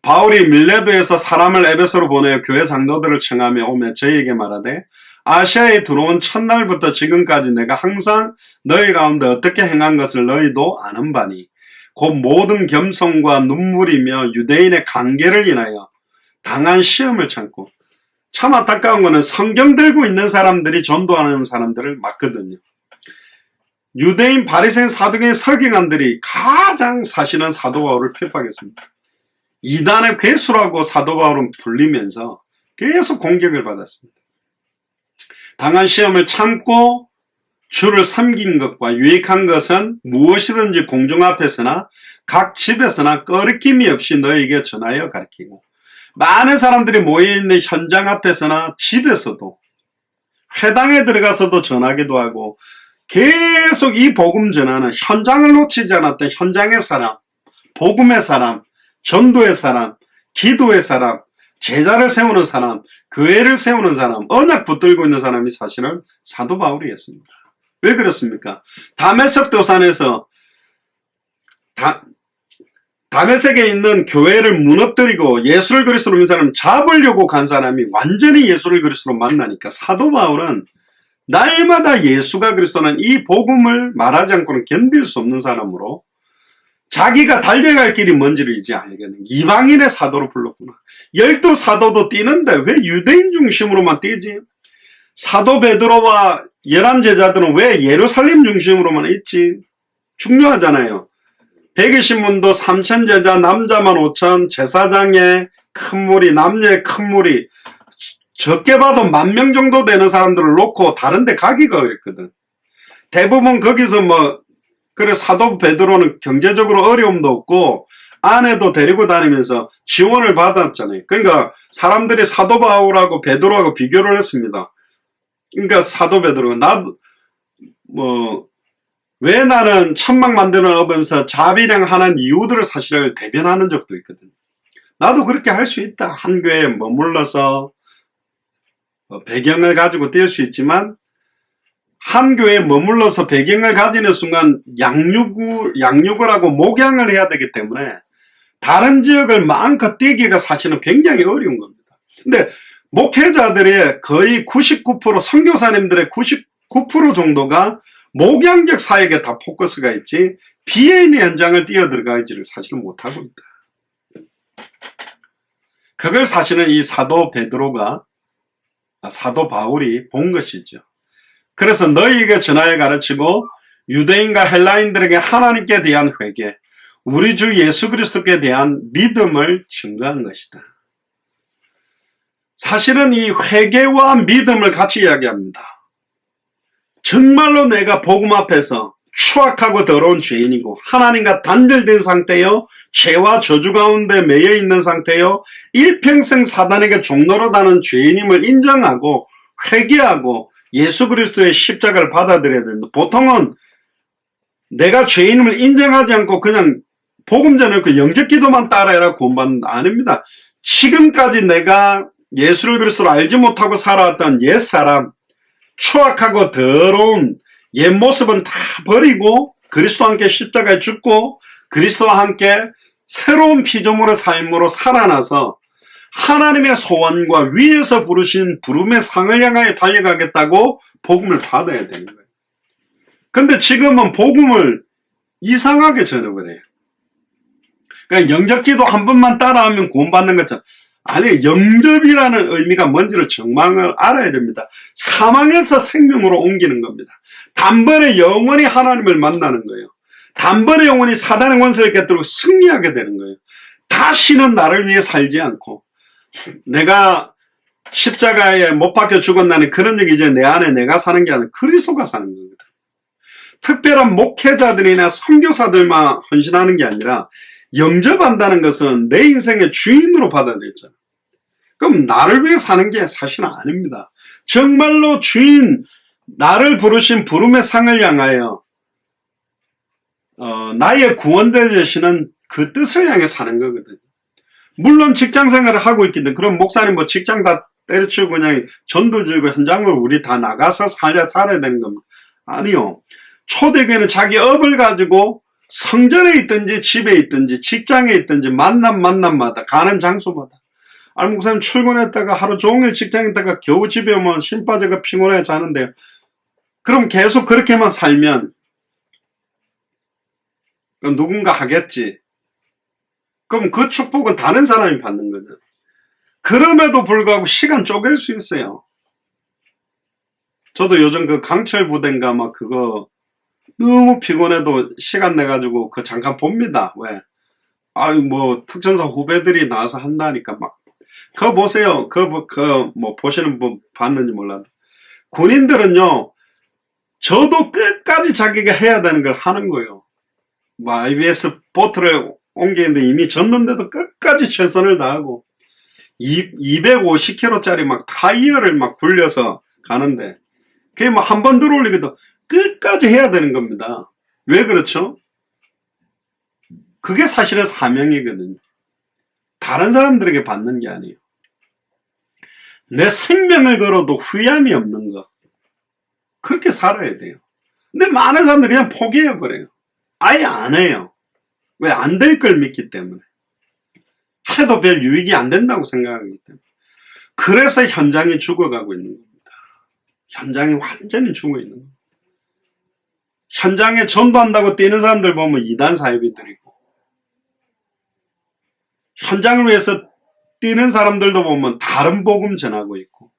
바울이 밀레도에서 사람을 에베소로 보내어 교회 장로들을 청하며 오며 저희에게 말하되 아시아에 들어온 첫날부터 지금까지 내가 항상 너희 가운데 어떻게 행한 것을 너희도 아는 바니 곧 모든 겸손과 눈물이며 유대인의 관계를 인하여 당한 시험을 참고 참 안타까운 거는 성경 들고 있는 사람들이 전도하는 사람들을 맞거든요. 유대인 바리새인 사두개인 서기관들이 가장 사실은 사도 바울을 핍박했습니다. 이단의 괴수라고 사도 바울은 불리면서 계속 공격을 받았습니다. 당한 시험을 참고 주를 섬긴 것과 유익한 것은 무엇이든지 공중 앞에서나 각 집에서나 꺼리낌이 없이 너에게 전하여 가르치고 많은 사람들이 모여있는 현장 앞에서나 집에서도 회당에 들어가서도 전하기도 하고 계속 이 복음 전하는 현장을 놓치지 않았던 현장의 사람, 복음의 사람, 전도의 사람, 기도의 사람, 제자를 세우는 사람, 교회를 세우는 사람, 언약 붙들고 있는 사람이 사실은 사도 바울이었습니다. 왜 그렇습니까? 다메섹 도산에서 다메섹에 있는 교회를 무너뜨리고 예수를 그리스도로 믿는 사람을 잡으려고 간 사람이 완전히 예수를 그리스도로 만나니까 사도 바울은 날마다 예수가 그리스도는 이 복음을 말하지 않고는 견딜 수 없는 사람으로 자기가 달려갈 길이 뭔지를 이제 알겠는 이방인의 사도로 불렀구나. 12사도도 뛰는데 왜 유대인 중심으로만 뛰지? 사도 베드로와 11제자들은 왜 예루살렘 중심으로만 있지? 중요하잖아요. 백이신문도 3000제자, 남자만 5000, 제사장의 큰 무리, 남녀의 큰 무리, 적게 봐도 10,000명 정도 되는 사람들을 놓고 다른 데 가기가 어렵거든. 대부분 거기서 그래 사도 베드로는 경제적으로 어려움도 없고 아내도 데리고 다니면서 지원을 받았잖아요. 그러니까 사람들이 사도 바울하고 베드로하고 비교를 했습니다. 그러니까 사도 베드로가 왜 나는 천막 만들어 오면서 자비량하는 이유들을 사실 대변하는 적도 있거든요. 나도 그렇게 할 수 있다. 한 교회에 머물러서 배경을 가지고 뛸 수 있지만 한 교회에 머물러서 배경을 가지는 순간 양육을 하고 목양을 해야 되기 때문에 다른 지역을 마음껏 뛰기가 사실은 굉장히 어려운 겁니다. 근데 목회자들의 거의 99%, 선교사님들의 99% 정도가 목양적 사역에 다 포커스가 있지 비애인의 현장을 뛰어들어가지를 사실은 못하고 있다. 그걸 사실은 이 사도 바울이 본 것이죠. 그래서 너희에게 전하여 가르치고 유대인과 헬라인들에게 하나님께 대한 회개, 우리 주 예수 그리스도께 대한 믿음을 증거한 것이다. 사실은 이 회개와 믿음을 같이 이야기합니다. 정말로 내가 복음 앞에서 추악하고 더러운 죄인이고 하나님과 단절된 상태요, 죄와 저주 가운데 매여 있는 상태요, 일평생 사단에게 종노릇하는 죄인임을 인정하고 회개하고 예수 그리스도의 십자가를 받아들여야 된다. 보통은 내가 죄인임을 인정하지 않고 그냥 복음 전하고 영적 기도만 따라해라 구원받는 아닙니다. 지금까지 내가 예수를 그리스도로 알지 못하고 살아왔던 옛사람, 추악하고 더러운 옛 모습은 다 버리고 그리스도와 함께 십자가에 죽고 그리스도와 함께 새로운 피조물의 삶으로 살아나서 하나님의 소원과 위에서 부르신 부름의 상을 향하여 달려가겠다고 복음을 받아야 되는 거예요. 근데 지금은 복음을 이상하게 전해버려요. 그러니까 영적기도 한 번만 따라하면 구원받는 것처럼 아니, 영접이라는 의미가 뭔지를 정말 알아야 됩니다. 사망에서 생명으로 옮기는 겁니다. 단번에 영원히 하나님을 만나는 거예요. 단번에 영원히 사단의 원수를 깨뜨리고 승리하게 되는 거예요. 다시는 나를 위해 살지 않고 내가 십자가에 못 박혀 죽었다는 그런 얘기 이제 내 안에 내가 사는 게 아니라 그리스도가 사는 겁니다. 특별한 목회자들이나 선교사들만 헌신하는 게 아니라 영접한다는 것은 내 인생의 주인으로 받아들였잖아요. 그럼 나를 위해 사는 게 사실은 아닙니다. 정말로 주인, 나를 부르신 부름의 상을 향하여 나의 구원대 되시는 그 뜻을 향해 사는 거거든요. 물론 직장 생활을 하고 있기 때문에 그럼 목사님 뭐 직장 다 때려치우고 그냥 전도 들고 현장으로 우리 다 나가서 살아야 되는 겁니다. 아니요. 초대교회는 자기 업을 가지고 성전에 있든지 집에 있든지 직장에 있든지 만남마다 가는 장소마다 목사님 출근했다가 하루 종일 직장에 있다가 겨우 집에 오면 힘 빠져가 피곤해 자는데요. 그럼 계속 그렇게만 살면 그럼 누군가 하겠지. 그럼 그 축복은 다른 사람이 받는 거죠. 그럼에도 불구하고 시간 쪼갤 수 있어요. 저도 요즘 그 강철 부대인가 막 그거 너무 피곤해도 시간 내가지고 그 잠깐 봅니다. 왜? 뭐 특전사 후배들이 나와서 한다니까 막. 그거 보세요. 뭐 보시는 분 봤는지 몰라도. 군인들은요, 저도 끝까지 자기가 해야 되는 걸 하는 거예요. 뭐 IBS 보트를 옮기는데 이미 졌는데도 끝까지 최선을 다하고 250km짜리 막 타이어를 막 굴려서 가는데 그게 뭐 한 번 들어올리기도 끝까지 해야 되는 겁니다. 왜 그렇죠? 그게 사실은 사명이거든요. 다른 사람들에게 받는 게 아니에요. 내 생명을 걸어도 후회함이 없는 거. 그렇게 살아야 돼요. 근데 많은 사람들 그냥 포기해버려요. 아예 안 해요. 왜? 안 될 걸 믿기 때문에. 해도 별 유익이 안 된다고 생각하기 때문에. 그래서 현장이 죽어가고 있는 겁니다. 현장이 완전히 죽어 있는 겁니다. 현장에 전도한다고 뛰는 사람들 보면 이단 사이비들이고, 현장을 위해서 뛰는 사람들도 보면 다른 복음 전하고 있고,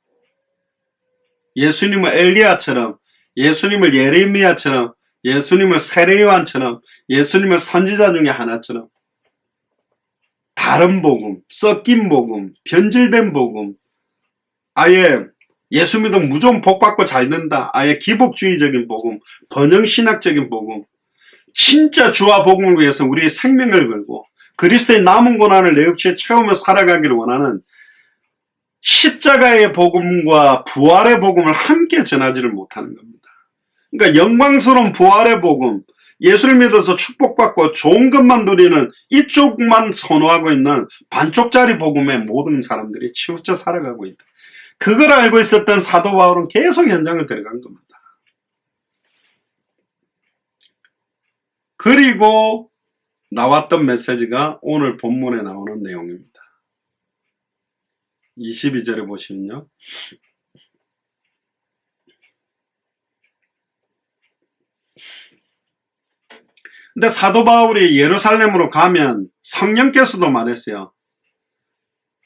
예수님을 엘리야처럼, 예수님을 예레미야처럼, 예수님을 세례요한처럼, 예수님을 선지자 중에 하나처럼 다른 복음, 섞인 복음, 변질된 복음, 아예 예수 믿으면 무조건 복받고 잘 된다, 아예 기복주의적인 복음, 번영신학적인 복음, 진짜 주와 복음을 위해서 우리의 생명을 걸고 그리스도의 남은 고난을 내 육체에 채우며 살아가기를 원하는 십자가의 복음과 부활의 복음을 함께 전하지를 못하는 겁니다. 그러니까 영광스러운 부활의 복음, 예수를 믿어서 축복받고 좋은 것만 누리는 이쪽만 선호하고 있는 반쪽짜리 복음에 모든 사람들이 치우쳐 살아가고 있다. 그걸 알고 있었던 사도 바울은 계속 현장을 들어간 겁니다. 그리고 나왔던 메시지가 오늘 본문에 나오는 내용입니다. 22절에 보시면요. 근데 사도 바울이 예루살렘으로 가면 성령께서도 말했어요.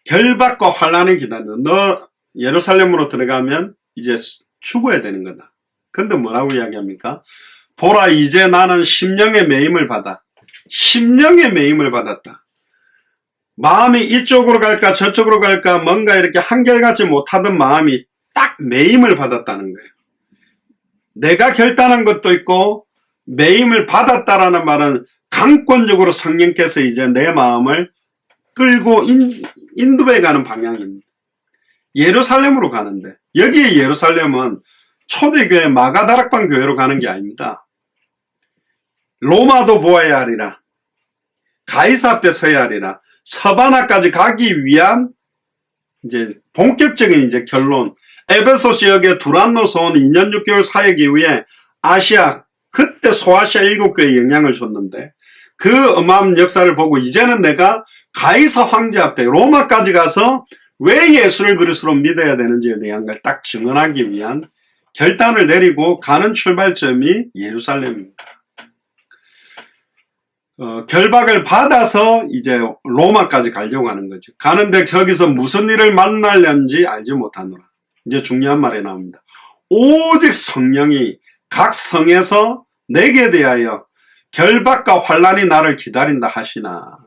결박과 환란을 기다려. 너 예루살렘으로 들어가면 이제 죽어야 되는 거다. 근데 뭐라고 이야기합니까? 보라, 이제 나는 심령의 매임을 받아. 심령의 매임을 받았다. 마음이 이쪽으로 갈까 저쪽으로 갈까 뭔가 이렇게 한결같이 못하던 마음이 딱 매임을 받았다는 거예요. 내가 결단한 것도 있고 매임을 받았다라는 말은 강권적으로 성령께서 이제 내 마음을 끌고 인도해 가는 방향입니다. 예루살렘으로 가는데, 여기에 예루살렘은 초대교회 마가다락방 교회로 가는 게 아닙니다. 로마도 보아야 하리라, 가이사 앞에 서야 하리라, 서바나까지 가기 위한 이제 본격적인 이제 결론. 에베소 지역의 두란노서 온 2년 6개월 사역 이후에 아시아, 그때 소아시아 7교회에 영향을 줬는데, 그 어마어마한 역사를 보고 이제는 내가 가이사 황제 앞에 로마까지 가서 왜 예수를 그리스도로 믿어야 되는지에 대한 걸 딱 증언하기 위한 결단을 내리고 가는 출발점이 예루살렘입니다. 결박을 받아서 이제 로마까지 가려고 하는 거죠. 가는데 저기서 무슨 일을 만나려는지 알지 못하노라. 이제 중요한 말이 나옵니다. 오직 성령이 각 성에서 내게 대하여 결박과 환난이 나를 기다린다 하시나.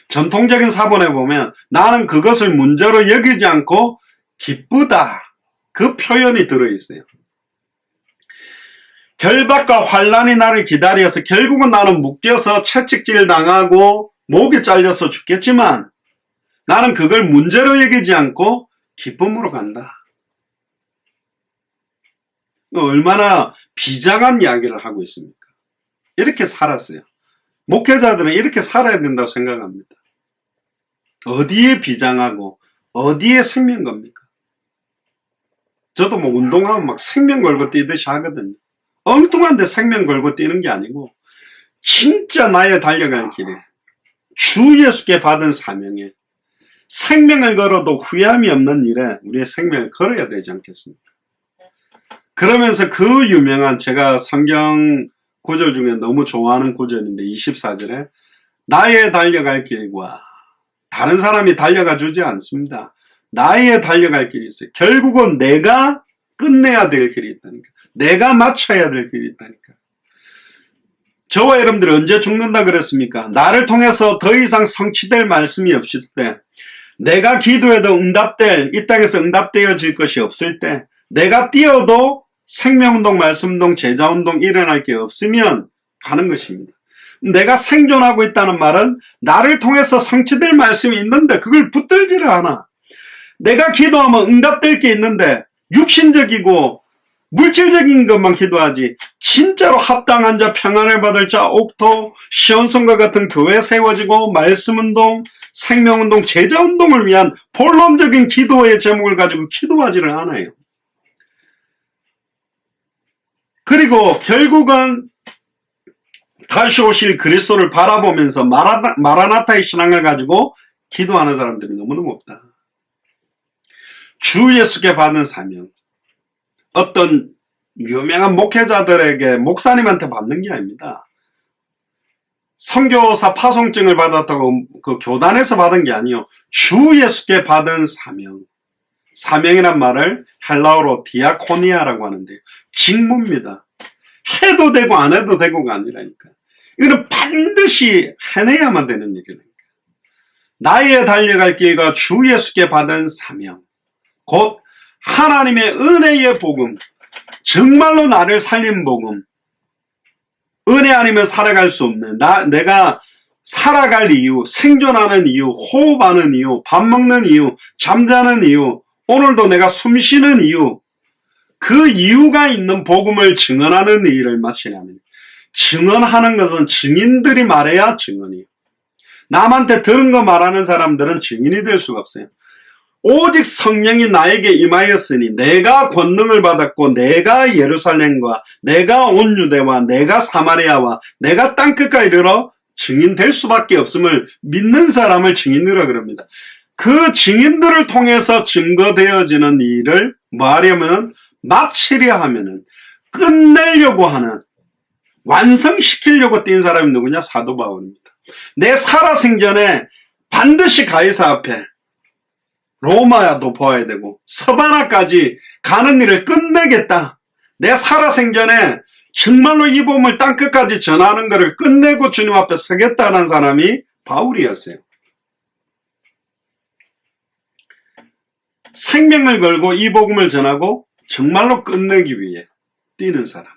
전통적인 사본에 보면 나는 그것을 문제로 여기지 않고 기쁘다. 그 표현이 들어있어요. 결박과 환난이 나를 기다려서 결국은 나는 묶여서 채찍질 당하고 목이 잘려서 죽겠지만 나는 그걸 문제로 여기지 않고 기쁨으로 간다. 얼마나 비장한 이야기를 하고 있습니까? 이렇게 살았어요. 목회자들은 이렇게 살아야 된다고 생각합니다. 어디에 비장하고 어디에 생명 겁니까? 저도 뭐 운동하면 막 생명 걸고 뛰듯이 하거든요. 엉뚱한데 생명 걸고 뛰는 게 아니고 진짜 나의 달려갈 길에 주 예수께 받은 사명에 생명을 걸어도 후회함이 없는 일에 우리의 생명을 걸어야 되지 않겠습니까? 그러면서 그 유명한 제가 성경 구절 중에 너무 좋아하는 구절인데 24절에 나의 달려갈 길과 다른 사람이 달려가 주지 않습니다. 나의 달려갈 길이 있어요. 결국은 내가 끝내야 될 길이 있다니까. 내가 마쳐야 될 길이 있다니까. 저와 여러분들이 언제 죽는다 그랬습니까? 나를 통해서 더 이상 성취될 말씀이 없을 때, 내가 기도해도 응답될, 이 땅에서 응답되어질 것이 없을 때, 내가 뛰어도 생명운동, 말씀운동, 제자운동 일어날 게 없으면 가는 것입니다. 내가 생존하고 있다는 말은 나를 통해서 성취될 말씀이 있는데 그걸 붙들지를 않아. 내가 기도하면 응답될 게 있는데 육신적이고 물질적인 것만 기도하지 진짜로 합당한 자, 평안을 받을 자, 옥토, 시온성과 같은 교회 세워지고 말씀운동, 생명운동, 제자운동을 위한 본론적인 기도의 제목을 가지고 기도하지를 않아요. 그리고 결국은 다시 오실 그리스도를 바라보면서 마라나타의 신앙을 가지고 기도하는 사람들이 너무너무 없다. 주 예수께 받은 사명, 어떤 유명한 목회자들에게 목사님한테 받는 게 아닙니다. 선교사 파송증을 받았다고 그 교단에서 받은 게 아니요. 주 예수께 받은 사명. 사명이란 말을 헬라어로 디아코니아라고 하는데 직무입니다. 해도 되고 안 해도 되고가 아니라니까. 이거는 반드시 해내야만 되는 일이라니까. 나의 달려갈 길과 주 예수께 받은 사명. 곧 하나님의 은혜의 복음, 정말로 나를 살린 복음, 은혜 아니면 살아갈 수 없는, 내가 살아갈 이유, 생존하는 이유, 호흡하는 이유, 밥 먹는 이유, 잠자는 이유, 오늘도 내가 숨 쉬는 이유, 그 이유가 있는 복음을 증언하는 일을 마치려면, 증언하는 것은 증인들이 말해야 증언이에요. 남한테 들은 거 말하는 사람들은 증인이 될 수가 없어요. 오직 성령이 나에게 임하였으니 내가 권능을 받았고 내가 예루살렘과 내가 온 유대와 내가 사마리아와 내가 땅끝까지 이르러 증인될 수밖에 없음을 믿는 사람을 증인이라 그럽니다. 그 증인들을 통해서 증거되어지는 일을 뭐 하려면 마치려 하면은 끝내려고 하는 완성시키려고 뛴 사람이 누구냐? 사도 바울입니다. 내 살아생전에 반드시 가이사 앞에 로마야도 보아야 되고 서바나까지 가는 일을 끝내겠다. 내 살아생전에 정말로 이 복음을 땅끝까지 전하는 것을 끝내고 주님 앞에 서겠다는 사람이 바울이었어요. 생명을 걸고 이 복음을 전하고 정말로 끝내기 위해 뛰는 사람.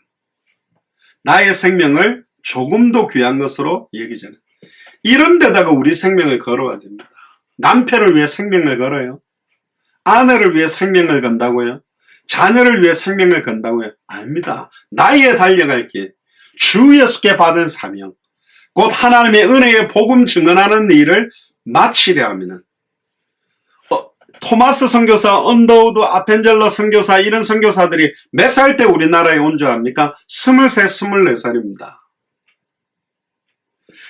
나의 생명을 조금도 귀한 것으로 여기지 않아요. 이런 데다가 우리 생명을 걸어야 됩니다. 남편을 위해 생명을 걸어요? 아내를 위해 생명을 건다고요? 자녀를 위해 생명을 건다고요? 아닙니다. 나의 달려갈 길, 주 예수께 받은 사명, 곧 하나님의 은혜의 복음 증언하는 일을 마치려 하면은 토마스 선교사, 언더우드, 아펜젤러 선교사 이런 선교사들이 몇 살 때 우리나라에 온 줄 압니까? 23, 24살입니다.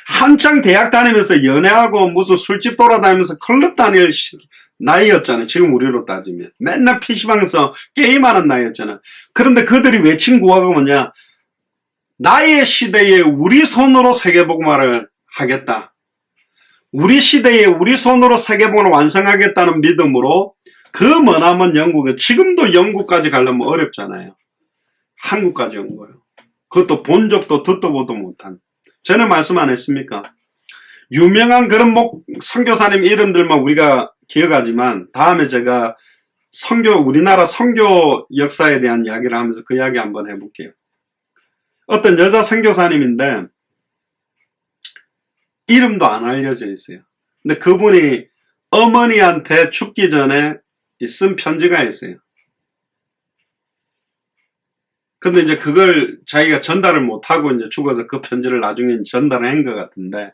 한창 대학 다니면서 연애하고 무슨 술집 돌아다니면서 클럽 다닐 나이였잖아요. 지금 우리로 따지면. 맨날 PC방에서 게임하는 나이였잖아요. 그런데 그들이 외친 구호가 뭐냐? 나의 시대에 우리 손으로 세계복음화를 하겠다. 우리 시대에 우리 손으로 세계복음을 완성하겠다는 믿음으로 그 머나먼 영국에 지금도 영국까지 가려면 어렵잖아요. 한국까지 온 거예요. 그것도 본 적도 듣도 보도 못한. 전에 말씀 안 했습니까? 유명한 그런 선교사님 이름들만 우리가 기억하지만 다음에 제가 우리나라 선교 역사에 대한 이야기를 하면서 그 이야기 한번 해볼게요. 어떤 여자 선교사님인데 이름도 안 알려져 있어요. 근데 그분이 어머니한테 죽기 전에 쓴 편지가 있어요. 근데 이제 그걸 자기가 전달을 못하고 이제 죽어서 그 편지를 나중에 전달을 한 것 같은데,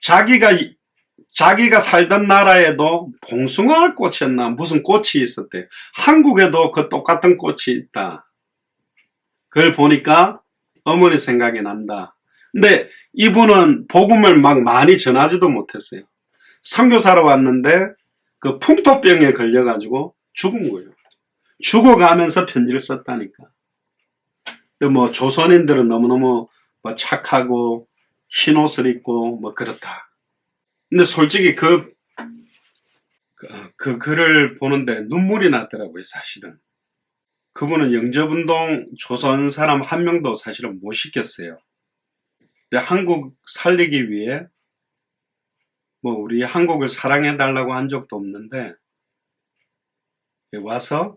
자기가 살던 나라에도 봉숭아 꽃이었나 무슨 꽃이 있었대요. 한국에도 그 똑같은 꽃이 있다. 그걸 보니까 어머니 생각이 난다. 근데 이분은 복음을 막 많이 전하지도 못했어요. 선교사로 왔는데 그 풍토병에 걸려가지고 죽은 거예요. 죽어가면서 편지를 썼다니까. 뭐 조선인들은 너무너무 뭐 착하고 흰 옷을 입고 뭐 그렇다. 근데 솔직히 그 글을 보는데 눈물이 나더라고요, 사실은. 그분은 영접운동 조선 사람 한 명도 사실은 못 시켰어요. 근데 한국 살리기 위해 뭐 우리 한국을 사랑해달라고 한 적도 없는데 와서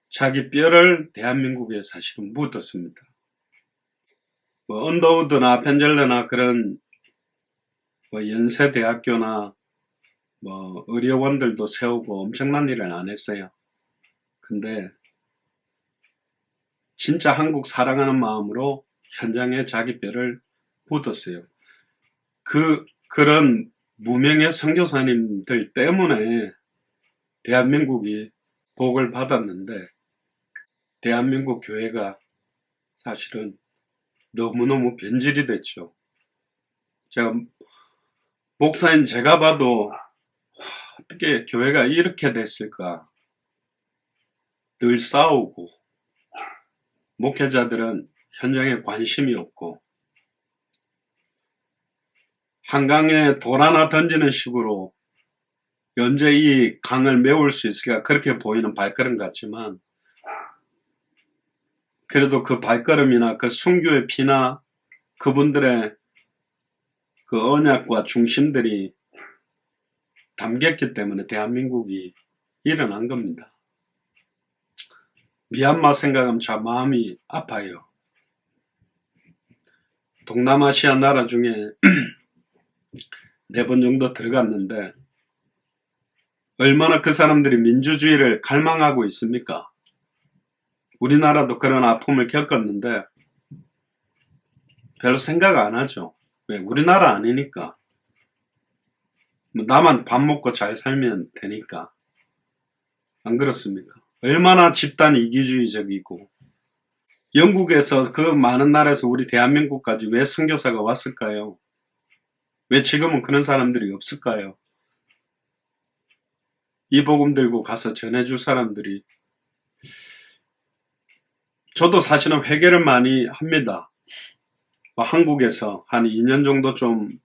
자기 뼈를 대한민국에 사실은 묻었습니다. 뭐 언더우드나 펜젤러나 그런 뭐 연세대학교나 뭐 의료원들도 세우고 엄청난 일을 안 했어요. 근데 진짜 한국 사랑하는 마음으로 현장에 자기 뼈를 묻었어요. 그런 무명의 선교사님들 때문에 대한민국이 복을 받았는데 대한민국 교회가 사실은 너무너무 변질이 됐죠. 목사인 제가 봐도 어떻게 교회가 이렇게 됐을까? 늘 싸우고 목회자들은 현장에 관심이 없고 한강에 돌 하나 던지는 식으로 언제 이 강을 메울 수 있을까 그렇게 보이는 발걸음 같지만 그래도 그 발걸음이나 그 순교의 피나 그분들의 그 언약과 중심들이 담겼기 때문에 대한민국이 일어난 겁니다. 미얀마 생각하면 참 마음이 아파요. 동남아시아 나라 중에 4번 정도 들어갔는데 얼마나 그 사람들이 민주주의를 갈망하고 있습니까? 우리나라도 그런 아픔을 겪었는데 별로 생각 안 하죠. 왜? 우리나라 아니니까. 나만 밥 먹고 잘 살면 되니까. 안 그렇습니까? 얼마나 집단 이기주의적이고 영국에서 그 많은 나라에서 우리 대한민국까지 왜 선교사가 왔을까요? 왜 지금은 그런 사람들이 없을까요? 이 복음 들고 가서 전해줄 사람들이 저도 사실은 회개를 많이 합니다. 한국에서 한 2년 정도 좀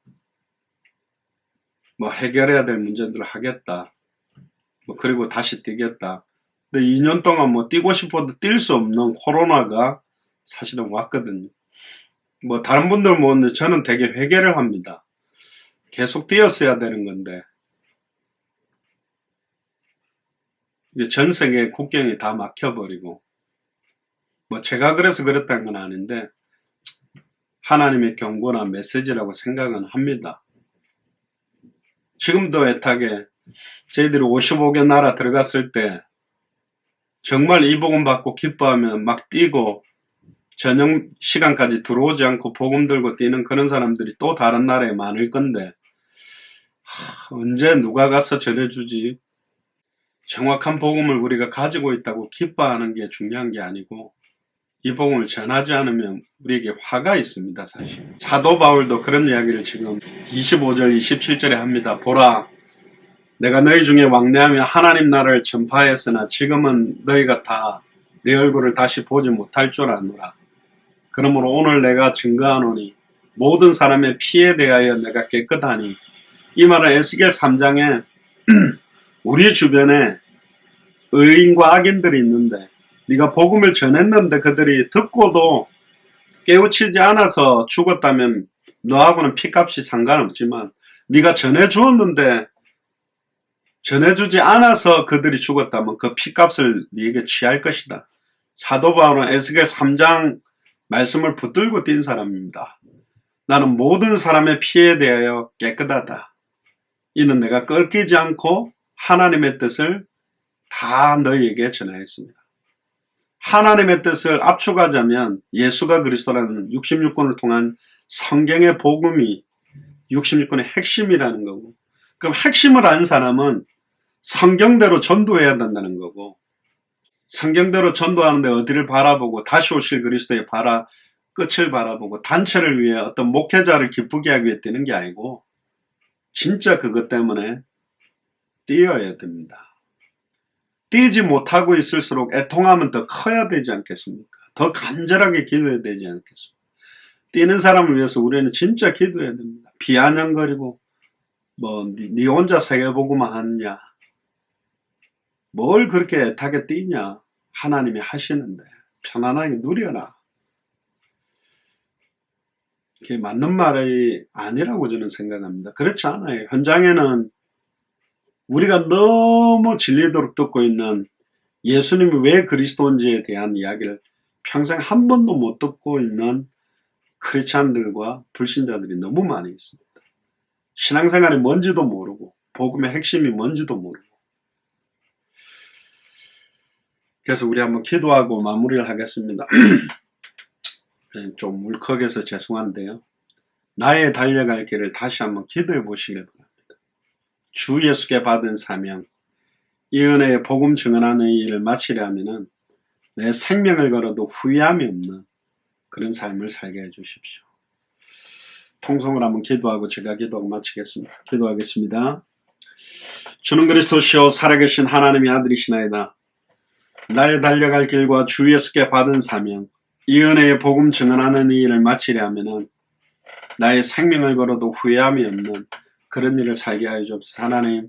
해결해야 될 문제들을 하겠다. 그리고 다시 뛰겠다. 근데 2년 동안 뛰고 싶어도 뛸 수 없는 코로나가 사실은 왔거든요. 다른 분들 모르는데 저는 되게 회개를 합니다. 계속 뛰었어야 되는 건데 전 세계 국경이 다 막혀버리고 제가 그래서 그랬다는 건 아닌데 하나님의 경고나 메시지라고 생각은 합니다. 지금도 애타게 저희들이 55개 나라 들어갔을 때 정말 이 복음 받고 기뻐하면 막 뛰고 저녁 시간까지 들어오지 않고 복음 들고 뛰는 그런 사람들이 또 다른 나라에 많을 건데 언제 누가 가서 전해주지? 정확한 복음을 우리가 가지고 있다고 기뻐하는 게 중요한 게 아니고 이 복음을 전하지 않으면 우리에게 화가 있습니다. 사실 사도 바울도 그런 이야기를 지금 25절 27절에 합니다. 보라 내가 너희 중에 왕래하며 하나님 나라를 전파하였으나 지금은 너희가 다 네 얼굴을 다시 보지 못할 줄 아노라. 그러므로 오늘 내가 증거하노니 모든 사람의 피에 대하여 내가 깨끗하니. 이 말은 에스겔 3장에 우리 주변에 의인과 악인들이 있는데 네가 복음을 전했는데 그들이 듣고도 깨우치지 않아서 죽었다면 너하고는 피값이 상관없지만 네가 전해주었는데 전해주지 않아서 그들이 죽었다면 그 피값을 네게 취할 것이다. 사도 바울은 에스겔 3장 말씀을 붙들고 뛴 사람입니다. 나는 모든 사람의 피에 대하여 깨끗하다. 이는 내가 꺾이지 않고 하나님의 뜻을 다 너희에게 전하였습니다. 하나님의 뜻을 압축하자면 예수가 그리스도라는 66권을 통한 성경의 복음이 66권의 핵심이라는 거고, 그럼 핵심을 아는 사람은 성경대로 전도해야 된다는 거고, 성경대로 전도하는데 어디를 바라보고 다시 오실 그리스도의 끝을 바라보고 단체를 위해 어떤 목회자를 기쁘게 하기 위해 뛰는 게 아니고 진짜 그것 때문에 뛰어야 됩니다. 뛰지 못하고 있을수록 애통함은 더 커야 되지 않겠습니까? 더 간절하게 기도해야 되지 않겠습니까? 뛰는 사람을 위해서 우리는 진짜 기도해야 됩니다. 비아냥거리고 네 혼자 세계보고만 하느냐, 뭘 그렇게 애타게 뛰냐. 하나님이 하시는데 편안하게 누려라. 그게 맞는 말이 아니라고 저는 생각합니다. 그렇지 않아요. 현장에는 우리가 너무 질리도록 듣고 있는 예수님이 왜 그리스도인지에 대한 이야기를 평생 한 번도 못 듣고 있는 크리스찬들과 불신자들이 너무 많이 있습니다. 신앙생활이 뭔지도 모르고 복음의 핵심이 뭔지도 모르고. 그래서 우리 한번 기도하고 마무리를 하겠습니다. 좀 울컥해서 죄송한데요. 나의 달려갈 길을 다시 한번 기도해 보시길 바랍니다. 주 예수께 받은 사명, 이 은혜의 복음 증언하는 일을 마치려면은 내 생명을 걸어도 후회함이 없는 그런 삶을 살게 해 주십시오. 통성을 한번 기도하고 제가 기도하고 마치겠습니다. 기도하겠습니다. 주는 그리스도시요 살아계신 하나님의 아들이시나이다. 나의 달려갈 길과 주 예수께 받은 사명, 이 은혜의 복음 증언하는 이 일을 마치려면은 나의 생명을 걸어도 후회함이 없는 그런 일을 살게 하여 주옵소서. 하나님,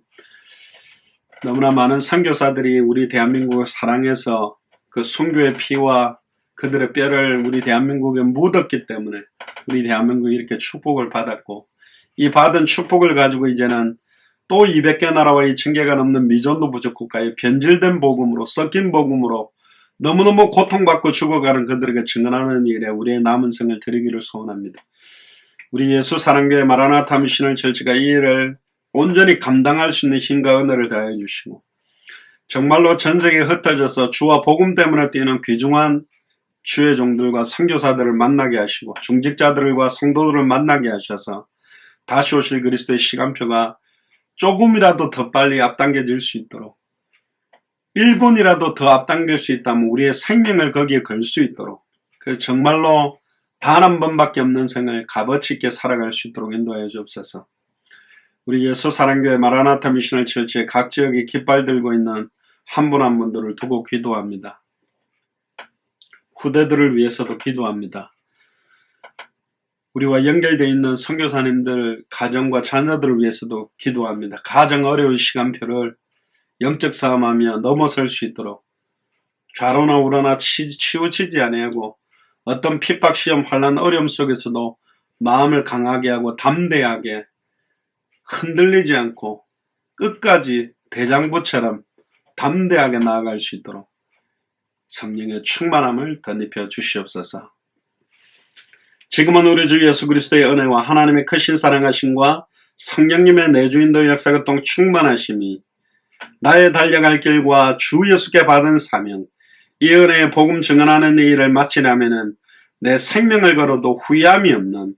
너무나 많은 선교사들이 우리 대한민국을 사랑해서 그 순교의 피와 그들의 뼈를 우리 대한민국에 묻었기 때문에 우리 대한민국이 이렇게 축복을 받았고, 이 받은 축복을 가지고 이제는 또 200개 나라와 2,000개가 넘는 미전도 부족 국가에 변질된 복음으로, 섞인 복음으로 너무너무 고통받고 죽어가는 그들에게 증언하는 일에 우리의 남은 생을 드리기를 소원합니다. 우리 예수 사랑교회 마라나타 미셔널 처치가 이 일을 온전히 감당할 수 있는 힘과 은혜를 더해 주시고, 정말로 전세계에 흩어져서 주와 복음 때문에 뛰는 귀중한 주의 종들과 선교사들을 만나게 하시고 중직자들과 성도들을 만나게 하셔서 다시 오실 그리스도의 시간표가 조금이라도 더 빨리 앞당겨질 수 있도록, 1분이라도 더 앞당길 수 있다면 우리의 생명을 거기에 걸 수 있도록, 그 정말로 단 한 번밖에 없는 생을 값어치 있게 살아갈 수 있도록 인도하여 주옵소서. 우리 예수 사랑교회 마라나타 미셔널 처치의 각 지역에 깃발 들고 있는 한 분 한 분들을 두고 기도합니다. 후대들을 위해서도 기도합니다. 우리와 연결되어 있는 선교사님들 가정과 자녀들을 위해서도 기도합니다. 가정 어려운 시간표를 영적 싸움하며 넘어설 수 있도록 좌로나 우로나 치우치지 아니하고 어떤 핍박, 시험, 환난, 어려움 속에서도 마음을 강하게 하고 담대하게 흔들리지 않고 끝까지 대장부처럼 담대하게 나아갈 수 있도록 성령의 충만함을 덧입혀 주시옵소서. 지금은 우리 주 예수 그리스도의 은혜와 하나님의 크신 사랑하심과 성령님의 내주인도 역사교통 충만하심이 나의 달려갈 길과 주 예수께 받은 사명, 이 은혜의 복음 증언하는 이 일을 마치려면은 내 생명을 걸어도 후회함이 없는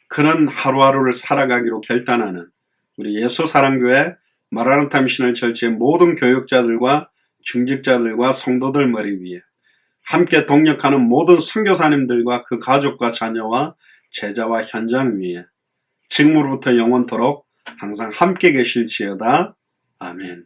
그런 하루하루를 살아가기로 결단하는 우리 예수 사랑교회 마라나타 미셔널 처치의 모든 교육자들과 중직자들과 성도들 머리 위에 함께 동역하는 모든 선교사님들과 그 가족과 자녀와 제자와 현장 위에 지금으로부터 영원토록 항상 함께 계실지어다. 아멘.